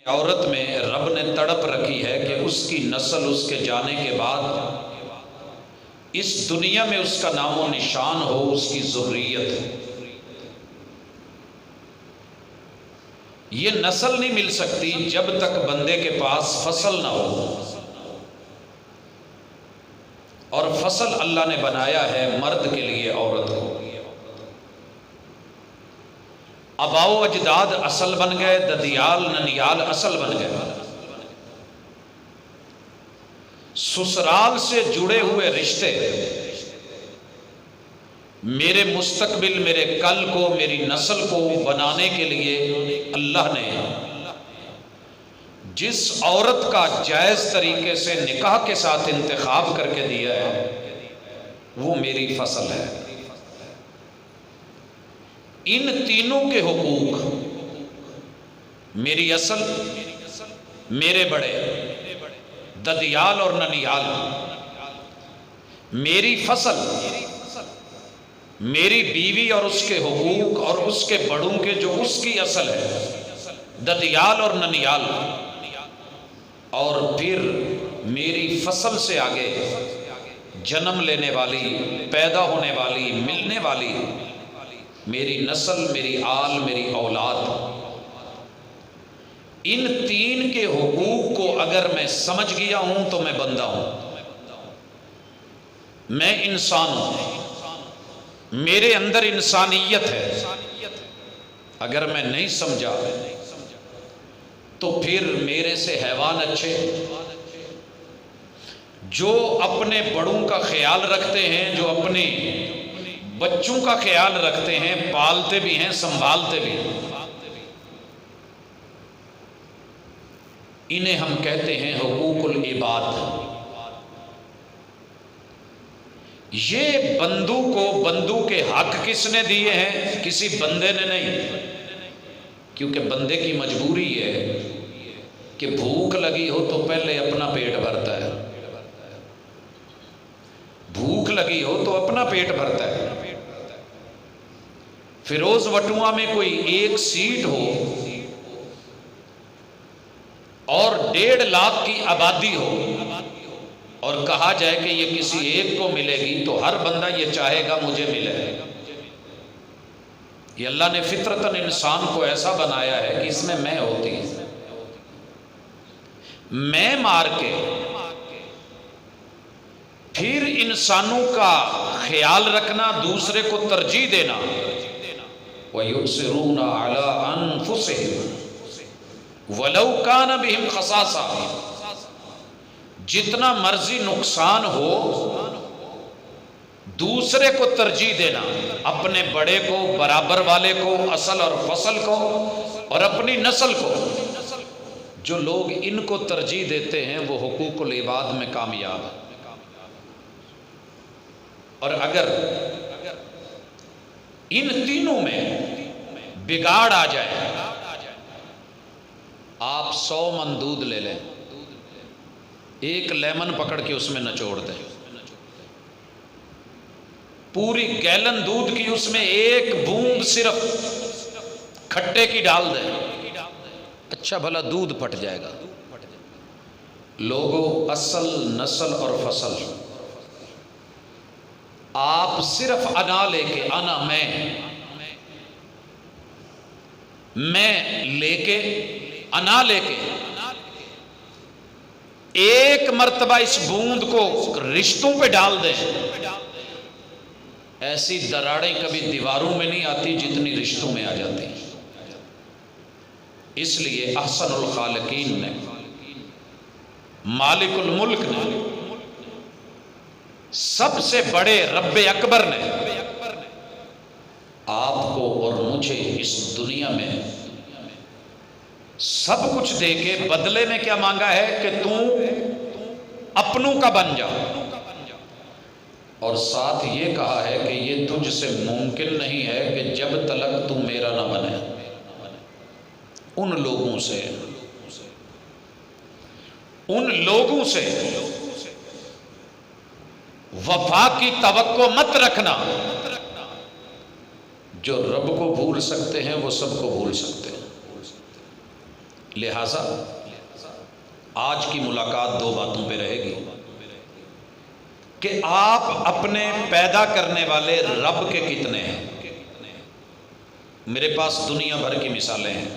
عورت میں رب نے تڑپ رکھی ہے کہ اس کی نسل اس کے جانے کے بعد اس دنیا میں اس کا نام و نشان ہو، اس کی ذریت۔ یہ نسل نہیں مل سکتی جب تک بندے کے پاس فصل نہ ہو، اور فصل اللہ نے بنایا ہے مرد کے لیے، عورت کو۔ آباء و اجداد اصل بن گئے، ددیال ننیال اصل بن گئے۔ سسرال سے جڑے ہوئے رشتے میرے مستقبل، میرے کل کو، میری نسل کو بنانے کے لیے اللہ نے جس عورت کا جائز طریقے سے نکاح کے ساتھ انتخاب کر کے دیا ہے وہ میری فصل ہے۔ ان تینوں کے حقوق، میری اصل، میرے بڑے ددیال اور ننیال، میری فصل، میری بیوی اور اس کے حقوق، اور اس کے بڑوں کے جو اس کی اصل ہے، ددیال اور ننیال، اور پھر میری فصل سے آگے جنم لینے والی، پیدا ہونے والی، ملنے والی میری نسل، میری آل، میری اولاد۔ ان تین کے حقوق کو اگر میں سمجھ گیا ہوں تو میں بندہ ہوں، میں انسان ہوں، میرے اندر انسانیت ہے۔ اگر میں نہیں سمجھا تو پھر میرے سے حیوان اچھے، جو اپنے بڑوں کا خیال رکھتے ہیں، جو اپنے بچوں کا خیال رکھتے ہیں، پالتے بھی ہیں، سنبھالتے بھی ہیں، انہیں ہم کہتے ہیں حقوق العباد۔ یہ بندو کو، بندو کے حق کس نے دیے ہیں؟ کسی بندے نے نہیں، کیونکہ بندے کی مجبوری ہے کہ بھوک لگی ہو تو پہلے اپنا پیٹ بھرتا ہے، بھوک لگی ہو تو اپنا پیٹ بھرتا ہے۔ فیروز وٹواں میں کوئی ایک سیٹ ہو اور 1.5 لاکھ کی آبادی ہو، اور کہا جائے کہ یہ کسی ایک کو ملے گی، تو ہر بندہ یہ چاہے گا مجھے ملے۔ یہ اللہ نے فطرتاً انسان کو ایسا بنایا ہے کہ اس میں میں ہوتی ہے۔ میں مار کے پھر انسانوں کا خیال رکھنا، دوسرے کو ترجیح دینا، وَيُؤْثِرُونَ عَلَىٰ أَنفُسِهِمْ وَلَوْ كَانَ بِهِمْ خَصَاصَةٌ۔ جتنا مرضی نقصان ہو دوسرے کو ترجیح دینا، اپنے بڑے کو، برابر والے کو، اصل اور فصل کو، اور اپنی نسل کو۔ جو لوگ ان کو ترجیح دیتے ہیں وہ حقوق العباد میں کامیاب ہیں۔ اور اگر ان تینوں میں بگاڑ آ جائے، آپ 100 من دودھ لے لیں، ایک لیمن پکڑ کے اس میں نچوڑ دیں، پوری گیلن دودھ کی اس میں ایک بوند صرف کھٹے کی ڈال دیں، اچھا بھلا دودھ پھٹ جائے گا۔ لوگوں، اصل، نسل اور فصل، آپ صرف انا لے کے، انا میں لے کے، انا لے کے ایک مرتبہ اس بوند کو رشتوں پہ ڈال دیں، ایسی دراڑیں کبھی دیواروں میں نہیں آتی جتنی رشتوں میں آ جاتی۔ اس لیے احسن الخالقین نے، مالک الملک نے، سب سے بڑے رب اکبر نے آپ کو اور مجھے اس دنیا میں سب کچھ دے کے بدلے میں کیا مانگا ہے کہ تو اپنوں کا بن جا، اور ساتھ یہ کہا ہے کہ یہ تجھ سے ممکن نہیں ہے کہ جب تلک تو میرا نہ بنے۔ ان لوگوں سے وفا کی توقع مت رکھنا۔ جو رب کو بھول سکتے ہیں وہ سب کو بھول سکتے ہیں۔ لہذا آج کی ملاقات دو باتوں پہ رہے گی کہ آپ اپنے پیدا کرنے والے رب کے کتنے ہیں۔ میرے پاس دنیا بھر کی مثالیں ہیں۔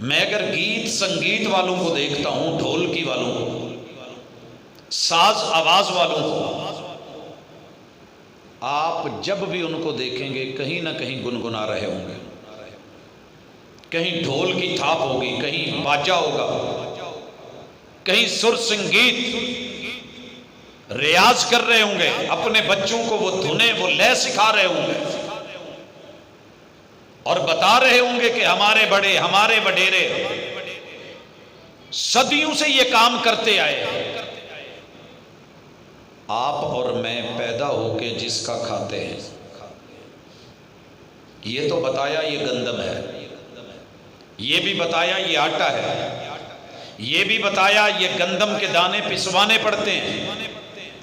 میں اگر گیت سنگیت والوں کو دیکھتا ہوں، ڈھولکی والوں کو، ساز آواز والوں کو، آپ جب بھی ان کو دیکھیں گے کہیں نہ کہیں گنگنا رہے ہوں گے، کہیں ڈھول کی تھاپ ہوگی، کہیں باجا ہوگا، کہیں سر سنگیت ریاض کر رہے ہوں گے، اپنے بچوں کو وہ دھنیں وہ لے سکھا رہے ہوں گے اور بتا رہے ہوں گے کہ ہمارے بڑے، ہمارے وڈیرے صدیوں سے یہ کام کرتے آئے ہیں۔ آپ اور میں پیدا ہو کے جس کا کھاتے ہیں، یہ تو بتایا یہ گندم ہے، یہ بھی بتایا یہ آٹا ہے، یہ بھی بتایا یہ گندم کے دانے پسوانے پڑتے ہیں،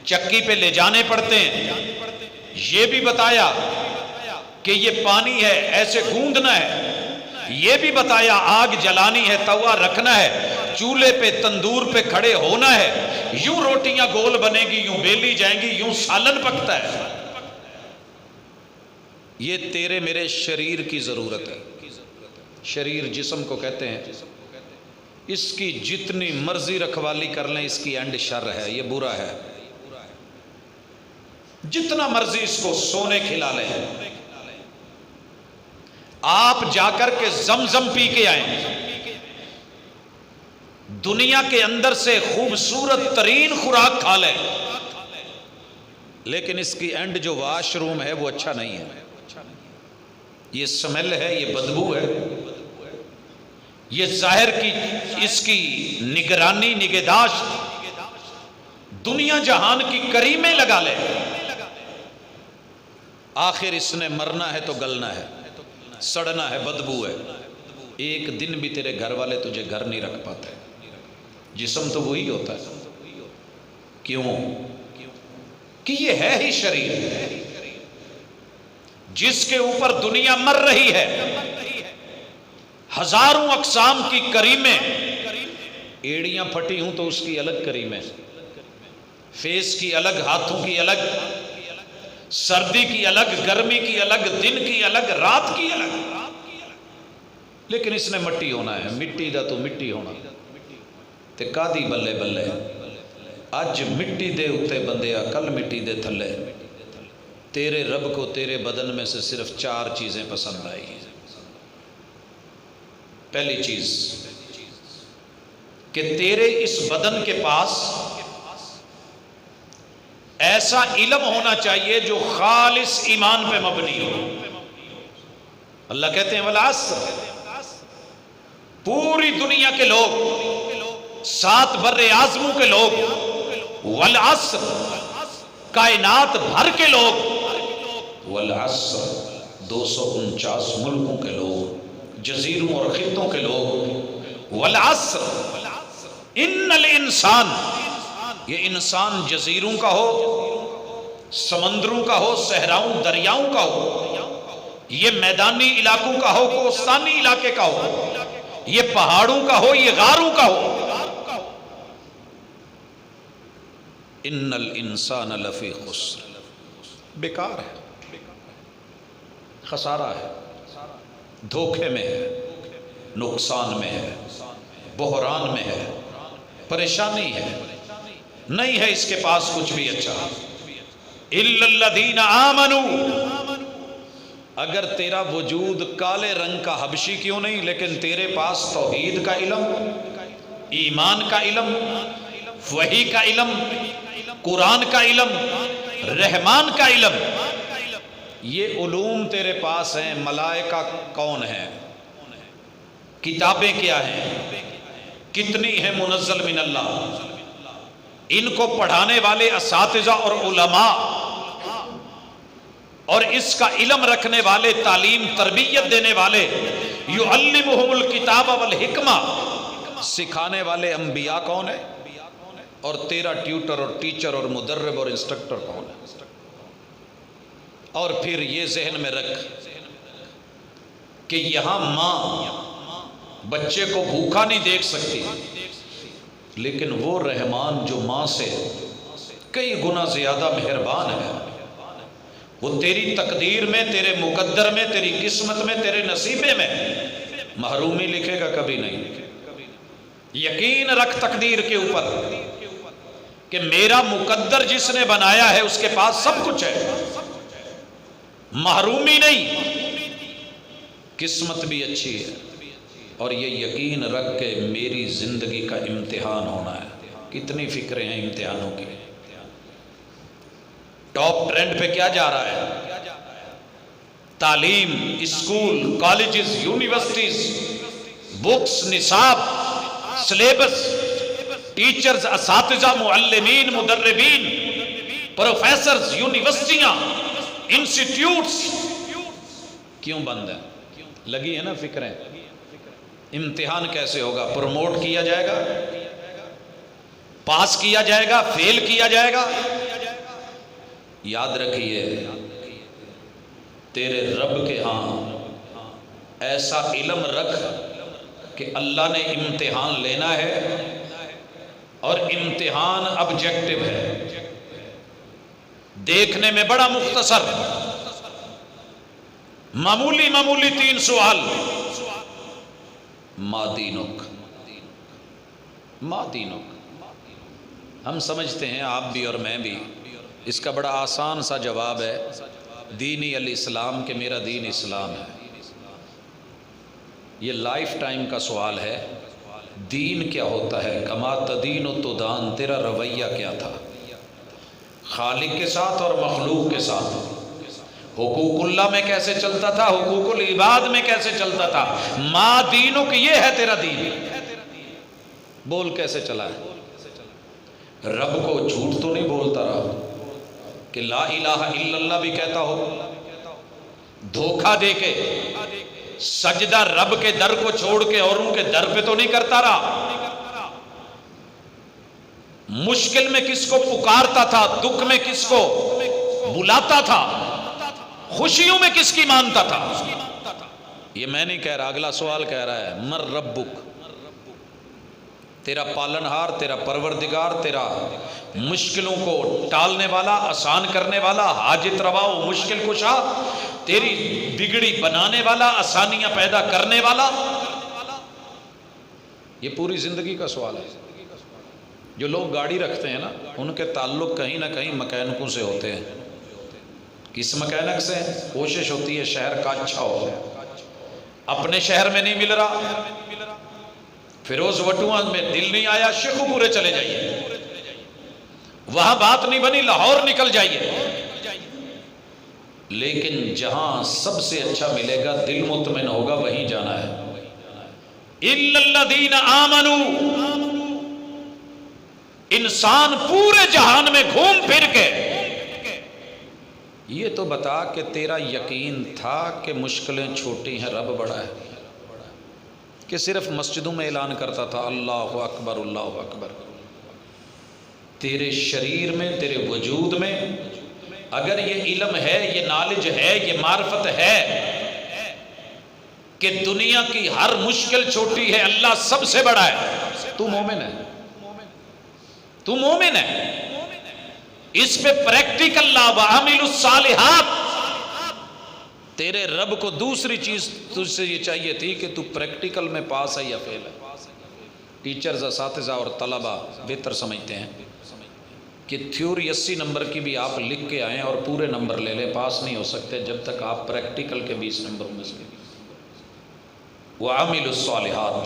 چکی پہ لے جانے پڑتے ہیں، یہ بھی بتایا کہ یہ پانی ہے ایسے گوندنا ہے، یہ بھی بتایا آگ جلانی ہے، توا رکھنا ہے، چولہے پہ تندور پہ کھڑے ہونا ہے، یوں روٹیاں گول بنے گی، یوں بیلی جائیں گی، یوں سالن پکتا ہے۔ یہ تیرے میرے شریر کی ضرورت ہے۔ شریر جسم کو کہتے ہیں، اس کی جتنی مرضی رکھوالی کر لیں اس کی اینڈ شر ہے، یہ برا ہے۔ جتنا مرضی اس کو سونے کھلا لیں، آپ جا کر کے زمزم پی کے آئیں، دنیا کے اندر سے خوبصورت ترین خوراک کھا لیں، لیکن اس کی اینڈ جو واش روم ہے وہ اچھا نہیں ہے، یہ سمیل ہے، یہ بدبو ہے، یہ ظاہر کی اس کی نگرانی نگہداشت دنیا جہان کی کریمیں لگا لے، آخر اس نے مرنا ہے تو گلنا ہے، سڑنا ہے، بدبو ہے، ایک دن بھی تیرے گھر والے تجھے گھر نہیں رکھ پاتے۔ جسم تو وہی ہوتا ہے، کیوں کہ یہ ہے ہی شریر جس کے اوپر دنیا مر رہی ہے، ہزاروں اقسام کی کریمیں، ایڑیاں پھٹی ہوں تو اس کی الگ کریمیں، فیس کی الگ، ہاتھوں کی الگ، سردی کی الگ، گرمی کی الگ، دن کی الگ، رات کی الگ، لیکن اس نے مٹی ہونا ہے، مٹی دا تو مٹی ہونا تے کادی بلے بلے، اج مٹی دے اتے بندیا کل مٹی دے تھلے، تیرے رب کو تیرے بدن میں سے صرف 4 چیزیں پسند آئی۔ پہلی چیز کہ تیرے اس بدن کے پاس ایسا علم ہونا چاہیے جو خالص ایمان پہ مبنی ہو۔ اللہ کہتے ہیں والعصر، پوری دنیا کے لوگ، 7 بر اعظموں کے لوگ، والعصر کائنات بھر کے لوگ، والعصر 249 ملکوں کے لوگ، جزیروں اور خطوں کے لوگ، والعصر ان الانسان، یہ انسان جزیروں کا ہو، سمندروں کا ہو، صحراؤں دریاؤں کا ہو، یہ میدانی علاقوں کا ہو، کوستانی علاقے کا ہو، یہ پہاڑوں کا ہو، یہ غاروں کا ہو، ان الانسان لفی خسر، بیکار ہے، خسارہ ہے، دھوکے میں ہے، نقصان میں ہے، بحران میں ہے، پریشانی ہے، نہیں ہے اس کے پاس کچھ بھی اچھا۔ الا الذین آمنوا، اگر تیرا وجود کالے رنگ کا حبشی کیوں نہیں لیکن تیرے پاس توحید کا علم، ایمان کا علم، وحی کا علم، قرآن کا علم، رحمان کا علم، یہ علوم تیرے پاس ہیں، ملائکہ کون ہیں، کتابیں کیا ہیں، کتنی ہیں منزل من اللہ، ان کو پڑھانے والے اساتذہ اور علماء اور اس کا علم رکھنے والے، تعلیم تربیت دینے والے، یعلمہم الکتاب والحکمہ، سکھانے والے انبیاء کون ہیں، اور تیرا ٹیوٹر اور ٹیچر اور مدرب اور انسٹرکٹر کون ہے۔ اور پھر یہ ذہن میں رکھ کہ یہاں ماں بچے کو بھوکا نہیں دیکھ سکتی، لیکن وہ رحمان جو ماں سے کئی گنا زیادہ مہربان ہے، وہ تیری تقدیر میں، تیرے مقدر میں، تیری قسمت میں، تیرے نصیبے میں محرومی لکھے گا کبھی نہیں۔ یقین رکھ تقدیر کے اوپر کہ میرا مقدر جس نے بنایا ہے اس کے پاس سب کچھ ہے، محرومی نہیں، قسمت بھی اچھی ہے۔ اور یہ یقین رکھ کے میری زندگی کا امتحان ہونا ہے۔ کتنی فکریں ہیں امتحانوں کی۔ ٹاپ ٹرینڈ پہ کیا جا رہا ہے؟ تعلیم، اسکول، کالجز، یونیورسٹیز، بکس، نصاب، سلیبس، ٹیچرز، اساتذہ، معلمین، مدربین، پروفیسرز، یونیورسٹیاں، انسٹیٹیوٹس کیوں بند ہیں؟ لگی ہے نا فکریں۔ امتحان کیسے ہوگا؟ پروموٹ کیا جائے گا، پاس کیا جائے گا، فیل کیا جائے گا؟ یاد رکھیے تیرے رب کے ہاں ایسا علم رکھ کہ اللہ نے امتحان لینا ہے، اور امتحان آبجیکٹو ہے، دیکھنے میں بڑا مختصر، معمولی معمولی 3 سوال۔ ما دینک، ما دینک۔ ہم سمجھتے ہیں، آپ بھی اور میں بھی، اس کا بڑا آسان سا جواب ہے، دینی الاسلام، کہ میرا دین اسلام ہے۔ یہ لائف ٹائم کا سوال ہے۔ دین کیا ہوتا ہے؟ کما تدین و تدان، تیرا رویہ کیا تھا خالق کے ساتھ اور مخلوق کے ساتھ؟ حقوق اللہ میں کیسے چلتا تھا؟ حقوق العباد میں کیسے چلتا تھا؟ ما دینک، یہ ہے تیرا دین۔ بول کیسے چلا ہے؟ رب کو جھوٹ تو نہیں بولتا رہا کہ لا الہ الا اللہ بھی کہتا ہو؟ دھوکہ دے کے سجدہ رب کے در کو چھوڑ کے اوروں کے در پہ تو نہیں کرتا رہا؟ مشکل میں کس کو پکارتا تھا؟ دکھ میں کس کو بلاتا تھا؟ خوشیوں میں کس کی مانتا تھا؟ یہ میں نہیں کہہ رہا، اگلا سوال کہہ رہا ہے، مر ربک، تیرا پالنہار، تیرا پروردگار، تیرا مشکلوں کو ٹالنے والا، آسان کرنے والا، حاجت روا و مشکل کشا، تیری بگڑی بنانے والا، آسانیاں پیدا کرنے والا۔ یہ پوری زندگی کا سوال ہے۔ جو لوگ گاڑی رکھتے ہیں نا، ان کے تعلق کہیں نہ کہیں مکینکوں سے ہوتے ہیں۔ کس مکینک سے؟ کوشش ہوتی ہے شہر کا اچھا ہو، اپنے شہر میں نہیں مل رہا، فیروز وٹواں میں دل نہیں آیا، شیخو پورے چلے جائیے، وہاں بات نہیں بنی، لاہور نکل جائیے۔ لیکن جہاں سب سے اچھا ملے گا، دل مطمئن ہوگا، وہیں جانا ہے۔ اِلَّا الَّذِينَ آمَنُوا، انسان پورے جہان میں گھوم پھر کے یہ تو بتا کہ تیرا یقین تھا کہ مشکلیں چھوٹی ہیں، رب بڑا ہے، کہ صرف مسجدوں میں اعلان کرتا تھا اللہ اکبر اللہ اکبر؟ تیرے شریر میں، تیرے وجود میں اگر یہ علم ہے، یہ نالج ہے، یہ معرفت ہے کہ دنیا کی ہر مشکل چھوٹی ہے، اللہ سب سے بڑا ہے، تو مومن ہے، تو مومن ہے۔ اس پہ پریکٹیکل لا وَعَمِلُوا الصَّالِحَاتِ۔ تیرے رب کو دوسری چیز تجھ سے یہ چاہیے تھی کہ تو پریکٹیکل میں پاس ہے یا فیل ہے۔ ٹیچرز، اساتذہ اور طلبہ بہتر سمجھتے ہیں کہ تھیوری 80 نمبر کی بھی آپ لکھ کے آئیں اور پورے نمبر لے لیں، پاس نہیں ہو سکتے جب تک آپ پریکٹیکل کے 20 نمبر میں سے۔ وَعَمِلُوا الصَّالِحَاتِ۔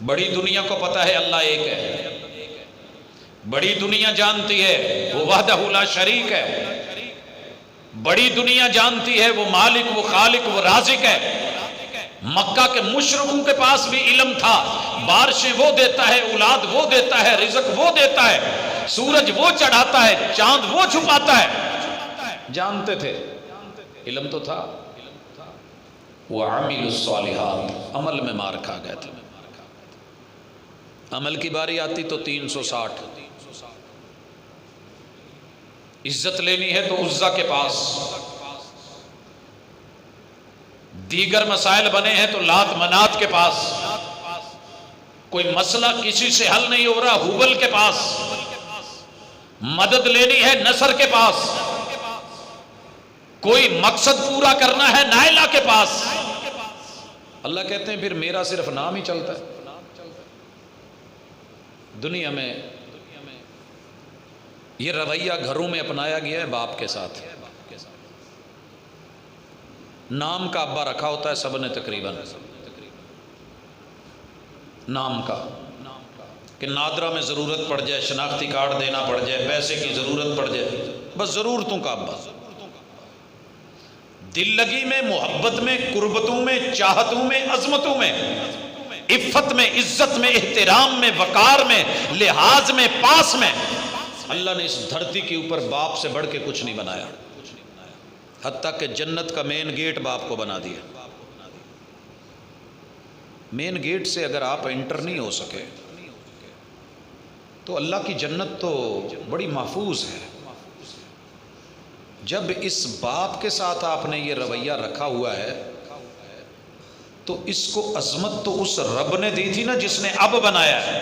بڑی دنیا کو پتہ ہے اللہ ایک ہے، بڑی دنیا جانتی ہے وہ وحدہ لا شریک ہے، بڑی دنیا جانتی ہے وہ مالک، وہ خالق، وہ رازق ہے۔ مکہ کے مشرکوں کے پاس بھی علم تھا، بارشیں وہ دیتا ہے، اولاد وہ دیتا ہے، رزق وہ دیتا ہے، سورج وہ چڑھاتا ہے، چاند وہ چھپاتا ہے، جانتے تھے، علم تو تھا۔ وَعَمِلُوا الصَّالِحَاتِ، عمل میں مار کھا گئے تھے۔ عمل کی باری آتی تو 360۔ عزت لینی ہے تو عزا کے پاس، دیگر مسائل بنے ہیں تو لات منات کے پاس، کوئی مسئلہ کسی سے حل نہیں ہو رہا ہبل کے پاس، مدد لینی ہے نصر کے پاس، کوئی مقصد پورا کرنا ہے نائلہ کے پاس۔ اللہ کہتے ہیں پھر میرا صرف نام ہی چلتا ہے۔ دنیا میں یہ رویہ گھروں میں اپنایا گیا ہے باپ کے ساتھ، نام کا ابا رکھا ہوتا ہے سب نے تقریباً، نام کا، کہ نادرہ میں ضرورت پڑ جائے شناختی کارڈ دینا پڑ جائے، پیسے کی ضرورت پڑ جائے، بس ضرورتوں کا ابا۔ دل لگی میں، محبت میں، قربتوں میں، چاہتوں میں، عظمتوں میں، عفت میں، عزت میں، احترام میں، وقار میں، لحاظ میں، پاس میں، اللہ نے اس دھرتی کے اوپر باپ سے بڑھ کے کچھ نہیں بنایا، حتیٰ کہ جنت کا مین گیٹ باپ کو بنا دیا۔ مین گیٹ سے اگر آپ انٹر نہیں ہو سکے تو اللہ کی جنت تو بڑی محفوظ ہے۔ جب اس باپ کے ساتھ آپ نے یہ رویہ رکھا ہوا ہے تو اس کو عظمت تو اس رب نے دی تھی نا جس نے اب بنایا ہے،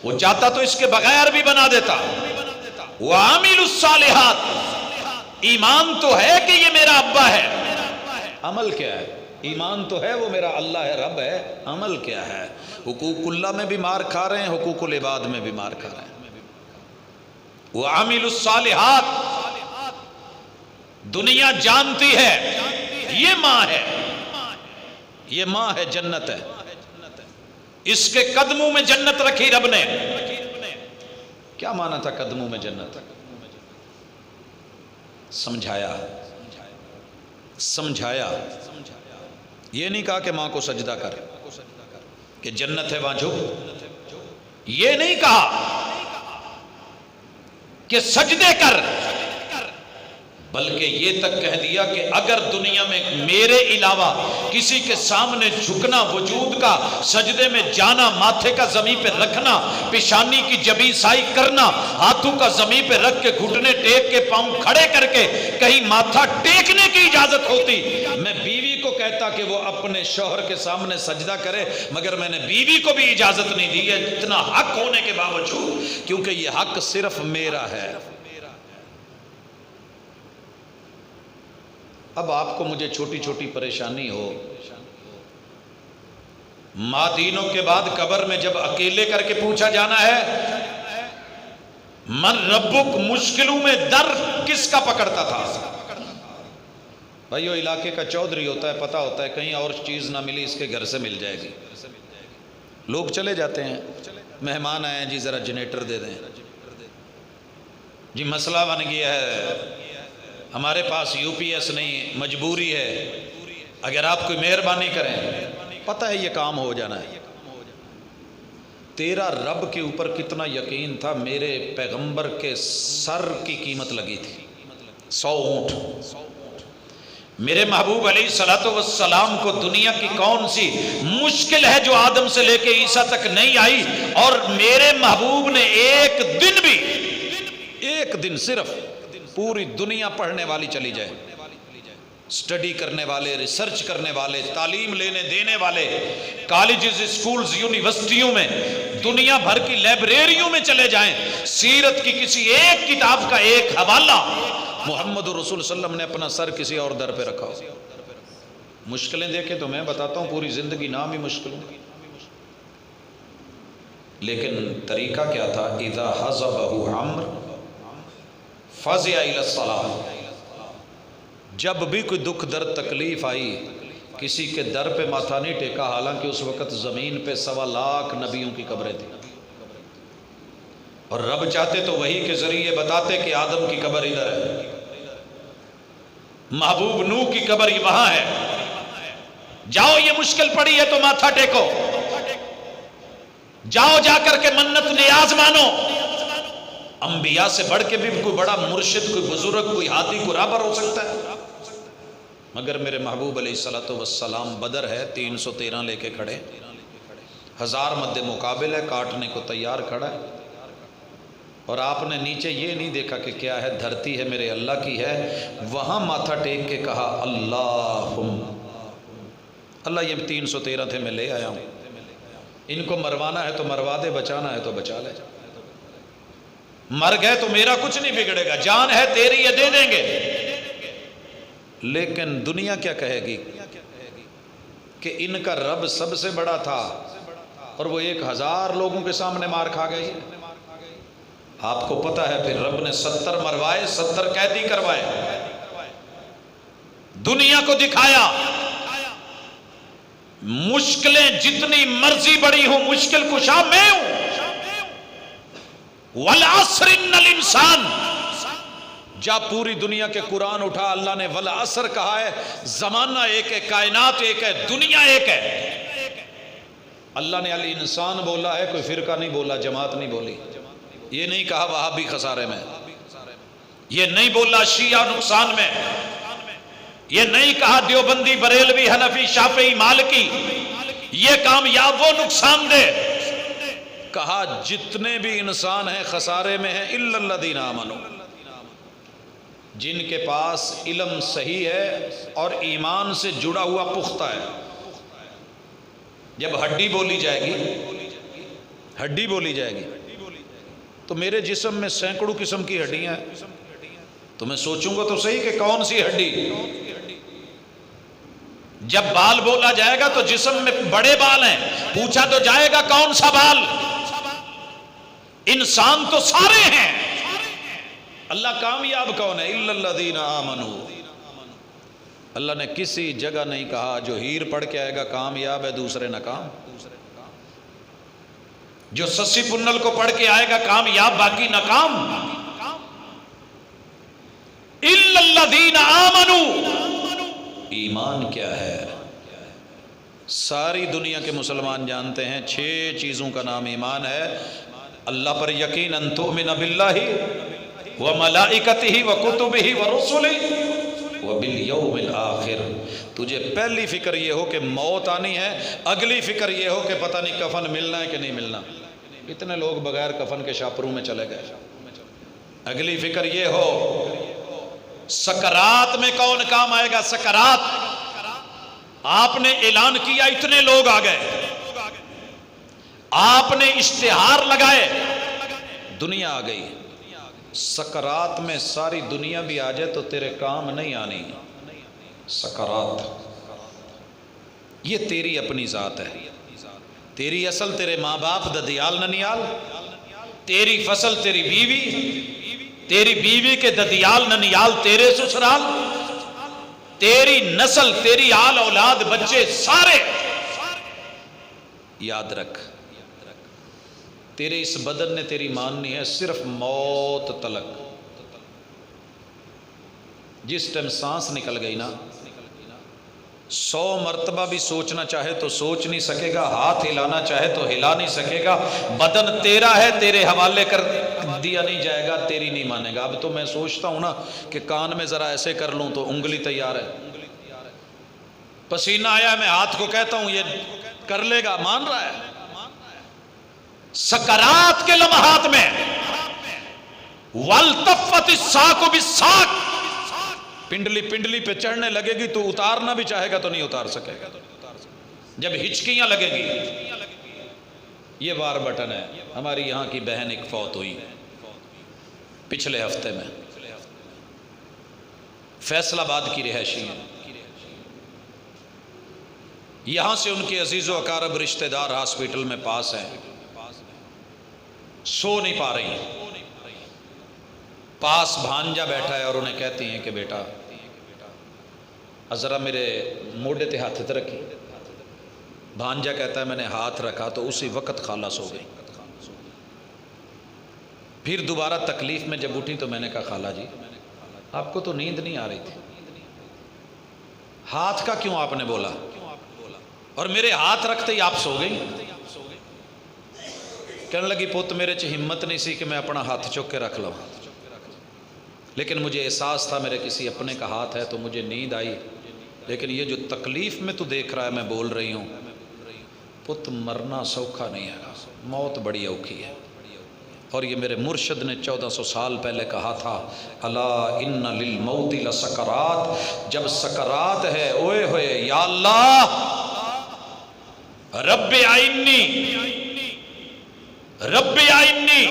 وہ چاہتا تو اس کے بغیر بھی بنا دیتا۔ وَعَامِلُ الصَّالِحَاتِ، ایمان تو ہے کہ یہ میرا ابا ہے، عمل کیا ہے؟ ایمان تو ہے وہ میرا اللہ ہے، رب ہے، عمل کیا ہے؟ حقوق اللہ میں بھی مار کھا رہے ہیں، حقوق العباد میں بھی مار کھا رہے ہیں۔ وَعَامِلُ الصَّالِحَاتِ، دنیا جانتی ہے یہ ماں ہے، یہ ماں ہے، جنت ہے، اس کے قدموں میں جنت رکھی رب نے۔ کیا مانا تھا قدموں میں جنت؟ سمجھایا، سمجھایا، یہ نہیں کہا کہ ماں کو سجدہ کر، کہ جنت ہے وہاں جھک، یہ نہیں کہا کہ سجدے کر، بلکہ یہ تک کہہ دیا کہ اگر دنیا میں میرے علاوہ کسی کے سامنے جھکنا، وجود کا سجدے میں جانا، ماتھے کا زمین پہ رکھنا، پیشانی کی جبیں سائی کرنا، ہاتھوں کا زمین پہ رکھ کے گھٹنے ٹیک کے پاؤں کھڑے کر کے کہیں ماتھا ٹیکنے کی اجازت ہوتی، میں بیوی کو کہتا کہ وہ اپنے شوہر کے سامنے سجدہ کرے، مگر میں نے بیوی کو بھی اجازت نہیں دی ہے، اتنا حق ہونے کے باوجود، کیونکہ یہ حق صرف میرا ہے۔ اب آپ کو مجھے چھوٹی چھوٹی پریشانی ہو، ماں دینوں کے بعد قبر میں جب اکیلے کر کے پوچھا جانا ہے من ربک، مشکلوں میں در کس کا پکڑتا تھا؟ بھائیو علاقے کا چودھری ہوتا ہے، پتہ ہوتا ہے کہیں اور چیز نہ ملی اس کے گھر سے مل جائے گی، لوگ چلے جاتے ہیں، مہمان آئے ہیں جی ذرا جنریٹر دے دیں، جی مسئلہ بن گیا ہے، ہمارے پاس یو پی ایس نہیں، مجبوری ہے، اگر آپ کوئی مہربانی کریں، پتہ ہے یہ کام ہو جانا ہے۔ تیرا رب کے اوپر کتنا یقین تھا؟ میرے پیغمبر کے سر کی قیمت لگی تھی 100 اونٹ۔ میرے محبوب علیہ الصلوۃ والسلام کو دنیا کی کون سی مشکل ہے جو آدم سے لے کے عیسیٰ تک نہیں آئی، اور میرے محبوب نے ایک دن بھی، ایک دن صرف، پوری دنیا پڑھنے والی چلی جائے، سٹڈی کرنے والے، ریسرچ کرنے والے، تعلیم لینے دینے والے، کالجز، اسکولز، یونیورسٹیوں میں، دنیا بھر کی لائبریریوں میں چلے جائیں، سیرت کی کسی ایک کتاب کا ایک حوالہ محمد رسول صلی اللہ علیہ وسلم نے اپنا سر کسی اور در پہ رکھا ہو۔ مشکلیں دیکھیں تو میں بتاتا ہوں پوری زندگی نام ہی مشکلوں، لیکن طریقہ کیا تھا؟ اذا حزبہ عمرو فزع الی الصلاۃ، جب بھی کوئی دکھ درد تکلیف آئی کسی کے در پہ ماتھا نہیں ٹیکا، حالانکہ اس وقت زمین پہ 1.25 لاکھ نبیوں کی قبریں تھیں، اور رب چاہتے تو وحی کے ذریعے بتاتے کہ آدم کی قبر ادھر ہے، محبوب نوح کی قبر وہاں ہے، جاؤ یہ مشکل پڑی ہے تو ماتھا ٹیکو، جاؤ جا کر کے منت نیاز مانو۔ انبیاء سے بڑھ کے بھی کوئی بڑا مرشد، کوئی بزرگ، کوئی ہادی، کوئی رہبر ہو سکتا ہے، مگر میرے محبوب علیہ الصلوۃ والسلام بدر ہے 313 لے کے کھڑے، 1000 مد مقابل ہے، کاٹنے کو تیار کھڑا ہے، اور آپ نے نیچے یہ نہیں دیکھا کہ کیا ہے، دھرتی ہے میرے اللہ کی ہے، وہاں ماتھا ٹیک کے کہا اللہم اللہ یہ 313 تھے، میں لے آیا ہوں، ان کو مروانا ہے تو مروا دے، بچانا ہے تو بچا لے، مر گئے تو میرا کچھ نہیں بگڑے گا، جان ہے تیری یہ دے دیں گے۔ لیکن دنیا کیا کہے گی کہ ان کا رب سب سے بڑا تھا اور وہ 1000 لوگوں کے سامنے مار کھا گئی۔ آپ کو پتہ ہے پھر رب نے 70 مروائے، 70 قیدی کروائے، دنیا کو دکھایا مشکلیں جتنی مرضی بڑی ہوں مشکل کشا میں ہوں۔ والعصر ان الانسان، جب پوری دنیا کے قرآن اٹھا اللہ نے والعصر کہا ہے، زمانہ ایک ہے، کائنات ایک ہے، دنیا ایک ہے۔ اللہ نے الانسان بولا ہے، کوئی فرقہ نہیں بولا، جماعت نہیں بولی، یہ نہیں کہا وہابی خسارے میں، یہ نہیں بولا شیعہ نقصان میں، یہ نہیں کہا دیوبندی بریلوی حنفی شافعی مالکی یہ کامیاب وہ نقصان دے، کہا جتنے بھی انسان ہیں خسارے میں ہیں الا الذین آمنوا، جن کے پاس علم صحیح ہے اور ایمان سے جڑا ہوا پختہ ہے۔ جب ہڈی بولی جائے گی، ہڈی بولی جائے گی تو میرے جسم میں سینکڑوں قسم کی ہڈیاں ہیں، تو میں سوچوں گا تو صحیح کہ کون سی ہڈی۔ جب بال بولا جائے گا تو جسم میں بڑے بال ہیں، پوچھا تو جائے گا کون سا بال۔ انسان تو سارے ہیں، اللہ کامیاب کون ہے؟ الا الذین آمنوا۔ اللہ نے کسی جگہ نہیں کہا جو ہیر پڑھ کے آئے گا کامیاب ہے دوسرے ناکام، جو سسی پنل کو پڑھ کے آئے گا کامیاب باقی ناکام۔ الا الذین آمنوا، ایمان کیا ہے؟ ساری دنیا کے مسلمان جانتے ہیں 6 چیزوں کا نام ایمان ہے۔ اللہ پر یقین، ان تؤمن باللہ وملائکتہ وکتبہ ورسلہ وبالیوم الآخر۔ تجھے پہلی فکر یہ ہو کہ موت آنی ہے، اگلی فکر یہ ہو کہ پتہ نہیں کفن ملنا ہے کہ نہیں ملنا۔ اتنے لوگ بغیر کفن کے شاپروں میں چلے گئے۔ اگلی فکر یہ ہو سکرات میں کون کام آئے گا۔ سکرات آپ نے اعلان کیا، اتنے لوگ آ گئے، آپ نے اشتہار لگائے، دنیا آ گئی۔ سکرات میں ساری دنیا بھی آ جائے تو تیرے کام نہیں آنی۔ سکرات یہ تیری اپنی ذات ہے، تیری اصل تیرے ماں باپ ددیال ننیال، تیری فصل تیری بیوی، تیری بیوی کے ددیال ننیال تیرے سسرال، تیری نسل، تیری آل اولاد بچے سارے۔ یاد رکھ تیرے اس بدن نے تیری ماننی ہے صرف موت تلک۔ جس ٹائم سانس نکل گئی نا، 100 مرتبہ بھی سوچنا چاہے تو سوچ نہیں سکے گا، ہاتھ ہلانا چاہے تو ہلا نہیں سکے گا۔ بدن تیرا ہے، تیرے حوالے کر دیا نہیں جائے گا، تیری نہیں مانے گا۔ اب تو میں سوچتا ہوں نا کہ کان میں ذرا ایسے کر لوں تو انگلی تیار ہے، پسینہ آیا میں ہاتھ کو کہتا ہوں یہ کر لے گا، مان رہا ہے۔ سکرات کے لمحات میں والتفت الساق بالساق، پنڈلی پہ چڑھنے لگے گی تو اتارنا بھی چاہے گا تو نہیں اتار سکے گا۔ جب ہچکیاں لگے گی، یہ وار بٹن ہے۔ ہماری یہاں کی بہن ایک فوت ہوئی پچھلے ہفتے میں، فیصل آباد کی رہائشی ہیں۔ یہاں سے ان کے عزیز و اقارب رشتہ دار ہاسپٹل میں پاس ہیں، سو نہیں پا رہی، پاس بھانجا بیٹھا ہے اور انہیں کہتی ہیں کہ بیٹا ذرا میرے موڈے تے ہاتھ تے رکھی۔ بھانجا کہتا ہے میں نے ہاتھ رکھا تو اسی وقت خالہ سو گئی۔ پھر دوبارہ تکلیف میں جب اٹھی تو میں نے کہا خالہ جی آپ کو تو نیند نہیں آ رہی تھی، ہاتھ کا کیوں آپ نے بولا، اور میرے ہاتھ رکھتے ہی آپ سو گئی؟ کہنے لگی پوت میرے چ ہمت نہیں سی کہ میں اپنا ہاتھ چوک کے رکھ لوں، لیکن مجھے احساس تھا میرے کسی اپنے کا ہاتھ ہے تو مجھے نیند آئی، لیکن یہ جو تکلیف میں تو دیکھ رہا ہے میں بول رہی ہوں، پت مرنا سوکھا نہیں ہے، موت بڑی اوکھی ہے۔ اور یہ میرے مرشد نے 1400 سال پہلے کہا تھا الا ان للموت لسکرات، جب سکرات ہے اوئے ہوئے یا اللہ رب آئنی، رب آئنی،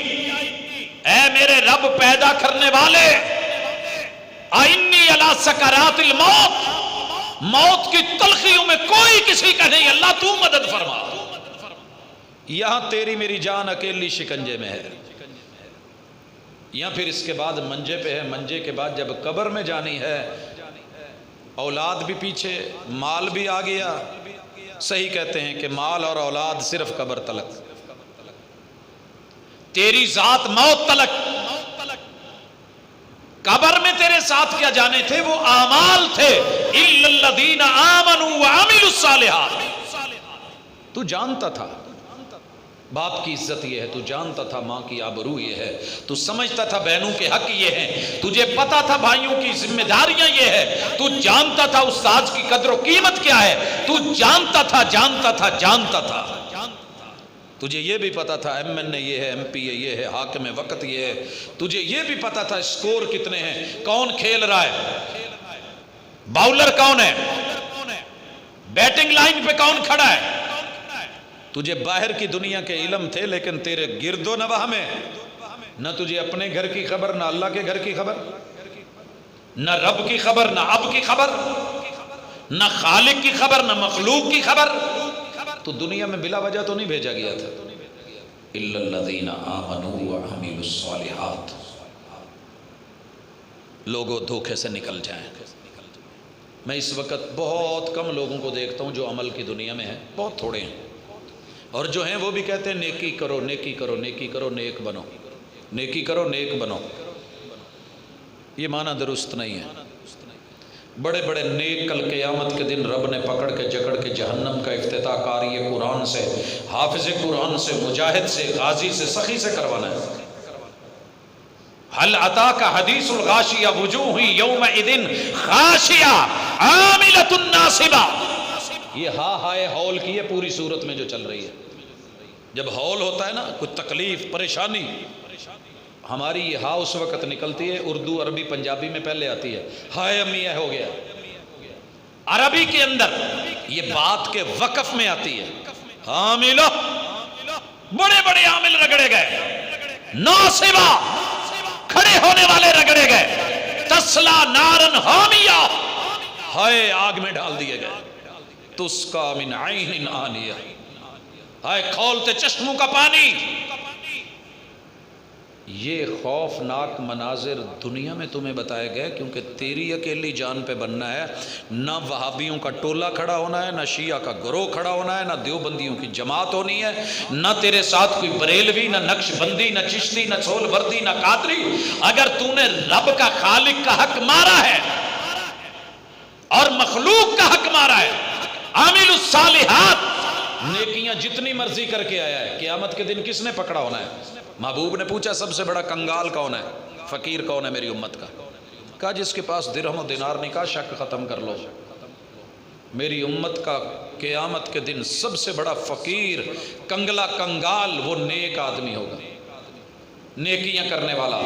اے میرے رب پیدا کرنے والے، آئنی علی سکرات الموت، موت کی تلخیوں میں کوئی کسی کا نہیں، اللہ تو مدد فرما۔ یہاں تیری میری جان اکیلی شکنجے میں ہے، یا پھر اس کے بعد منجے پہ ہے، منجے کے بعد جب قبر میں جانی ہے، اولاد بھی پیچھے، مال بھی آ گیا۔ صحیح کہتے ہیں کہ مال اور اولاد صرف قبر تلک، تیری ذات موت تلک۔ قبر میں تیرے ساتھ کیا جانے تھے؟ وہ اعمال تھے، اِلَّا الَّذِينَ آمَنُوا وَعَمِلُوا الصَّالِحَاتِ۔ تو جانتا تھا باپ کی عزت یہ ہے، تو جانتا تھا ماں کی آبرو یہ ہے، تو سمجھتا تھا بہنوں کے حق یہ ہیں، تجھے پتا تھا بھائیوں کی ذمہ داریاں یہ ہے، تو جانتا تھا استاد کی قدر و قیمت کیا ہے، تو جانتا تھا جانتا تھا جانتا تھا۔ تجھے یہ بھی پتا تھا ایم این اے یہ ہے، ایم پی اے یہ ہے، حاکم وقت یہ ہے، تجھے یہ بھی پتا تھا اسکور کتنے ہیں، کون کھیل رہا ہے، باؤلر کون ہے، بیٹنگ لائن پہ کون کھڑا ہے۔ تجھے باہر کی دنیا کے علم تھے، لیکن تیرے گرد و نواح میں نہ تجھے اپنے گھر کی خبر، نہ اللہ کے گھر کی خبر، نہ رب کی خبر، نہ اب کی خبر، نہ خالق کی خبر، نہ مخلوق کی خبر۔ تو دنیا میں بلا وجہ تو نہیں بھیجا گیا تھا۔ اِلَّا الَّذِينَ آمَنُوا وَعَمِلُوا الصَّالِحَاتِ۔ لوگوں دھوکے سے نکل جائیں۔ میں اس وقت بہت کم لوگوں کو دیکھتا ہوں جو عمل کی دنیا میں ہیں، بہت تھوڑے ہیں، اور جو ہیں وہ بھی کہتے ہیں نیکی کرو، نیکی کرو، نیکی کرو، نیک بنو، نیکی کرو، نیک بنو۔ یہ معنی درست نہیں ہے۔ بڑے بڑے نیک کل قیامت کے دن رب نے پکڑ کے جکڑ کے جہنم کا افتتاح قاری قرآن سے، حافظ قرآن سے، مجاہد سے، غازی سے، سخی سے کروانا ہے۔ هل اتاک حدیث الغاشیہ وجوہ یومئذ خاشعہ عاملۃ ناصبہ۔ یہ ہا ہائے ہول کی ہے پوری صورت میں جو چل رہی ہے۔ جب ہول ہوتا ہے نا، کوئی تکلیف پریشانی، ہماری یہ ہا اس وقت نکلتی ہے، اردو عربی پنجابی میں پہلے آتی ہے، ہائے امی ہو گیا۔ عربی کے اندر یہ بات کے وقف میں آتی ہے، حاملہ، بڑے بڑے عامل رگڑے گئے، ناصبہ، کھڑے ہونے والے رگڑے گئے، تسلا نارن حامیہ، ہائے آگ میں ڈال دیے گئے، تسقا من عین آنیہ، ہائے کھولتے چشموں کا پانی۔ یہ خوفناک مناظر دنیا میں تمہیں بتائے گئے کیونکہ تیری اکیلی جان پہ بننا ہے۔ نہ وہابیوں کا ٹولہ کھڑا ہونا ہے، نہ شیعہ کا گروہ کھڑا ہونا ہے، نہ دیوبندیوں کی جماعت ہونی ہے، نہ تیرے ساتھ کوئی بریلوی، نہ نقش بندی، نہ چشتی، نہ سول وردی، نہ قادری۔ اگر تو نے رب کا، خالق کا حق مارا ہے اور مخلوق کا حق مارا ہے، عامل الصالحات، نیکیاں جتنی مرضی کر کے آیا ہے، قیامت کے دن کس نے پکڑا ہونا ہے؟ محبوب نے پوچھا سب سے بڑا کنگال کون ہے، فقیر کون ہے میری امت کا؟ کہا جس کے پاس درہم و دینار نہیں، کہا شک ختم کر لو، میری امت کا قیامت کے دن سب سے بڑا فقیر، کنگلا، کنگال وہ نیک آدمی ہوگا، نیکیاں کرنے والا،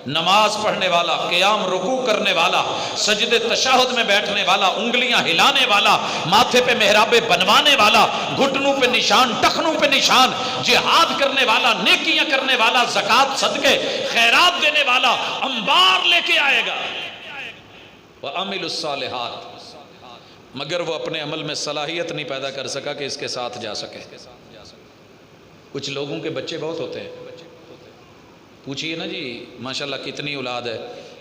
نماز پڑھنے والا، قیام رکوع کرنے والا، سجدے تشہد میں بیٹھنے والا، انگلیاں ہلانے والا، ماتھے پہ محرابے بنوانے والا، گھٹنوں پہ نشان، ٹخنوں پہ نشان، جہاد کرنے والا، نیکیاں کرنے والا، زکوٰۃ صدقے خیرات دینے والا، انبار لے کے آئے گا۔ وَعَمِلُوا الصَّالِحَاتِ، مگر وہ اپنے عمل میں صلاحیت نہیں پیدا کر سکا کہ اس کے ساتھ جا سکے۔ کچھ لوگوں کے بچے بہت ہوتے ہیں، پوچھئے نا جی ماشاءاللہ کتنی اولاد ہے،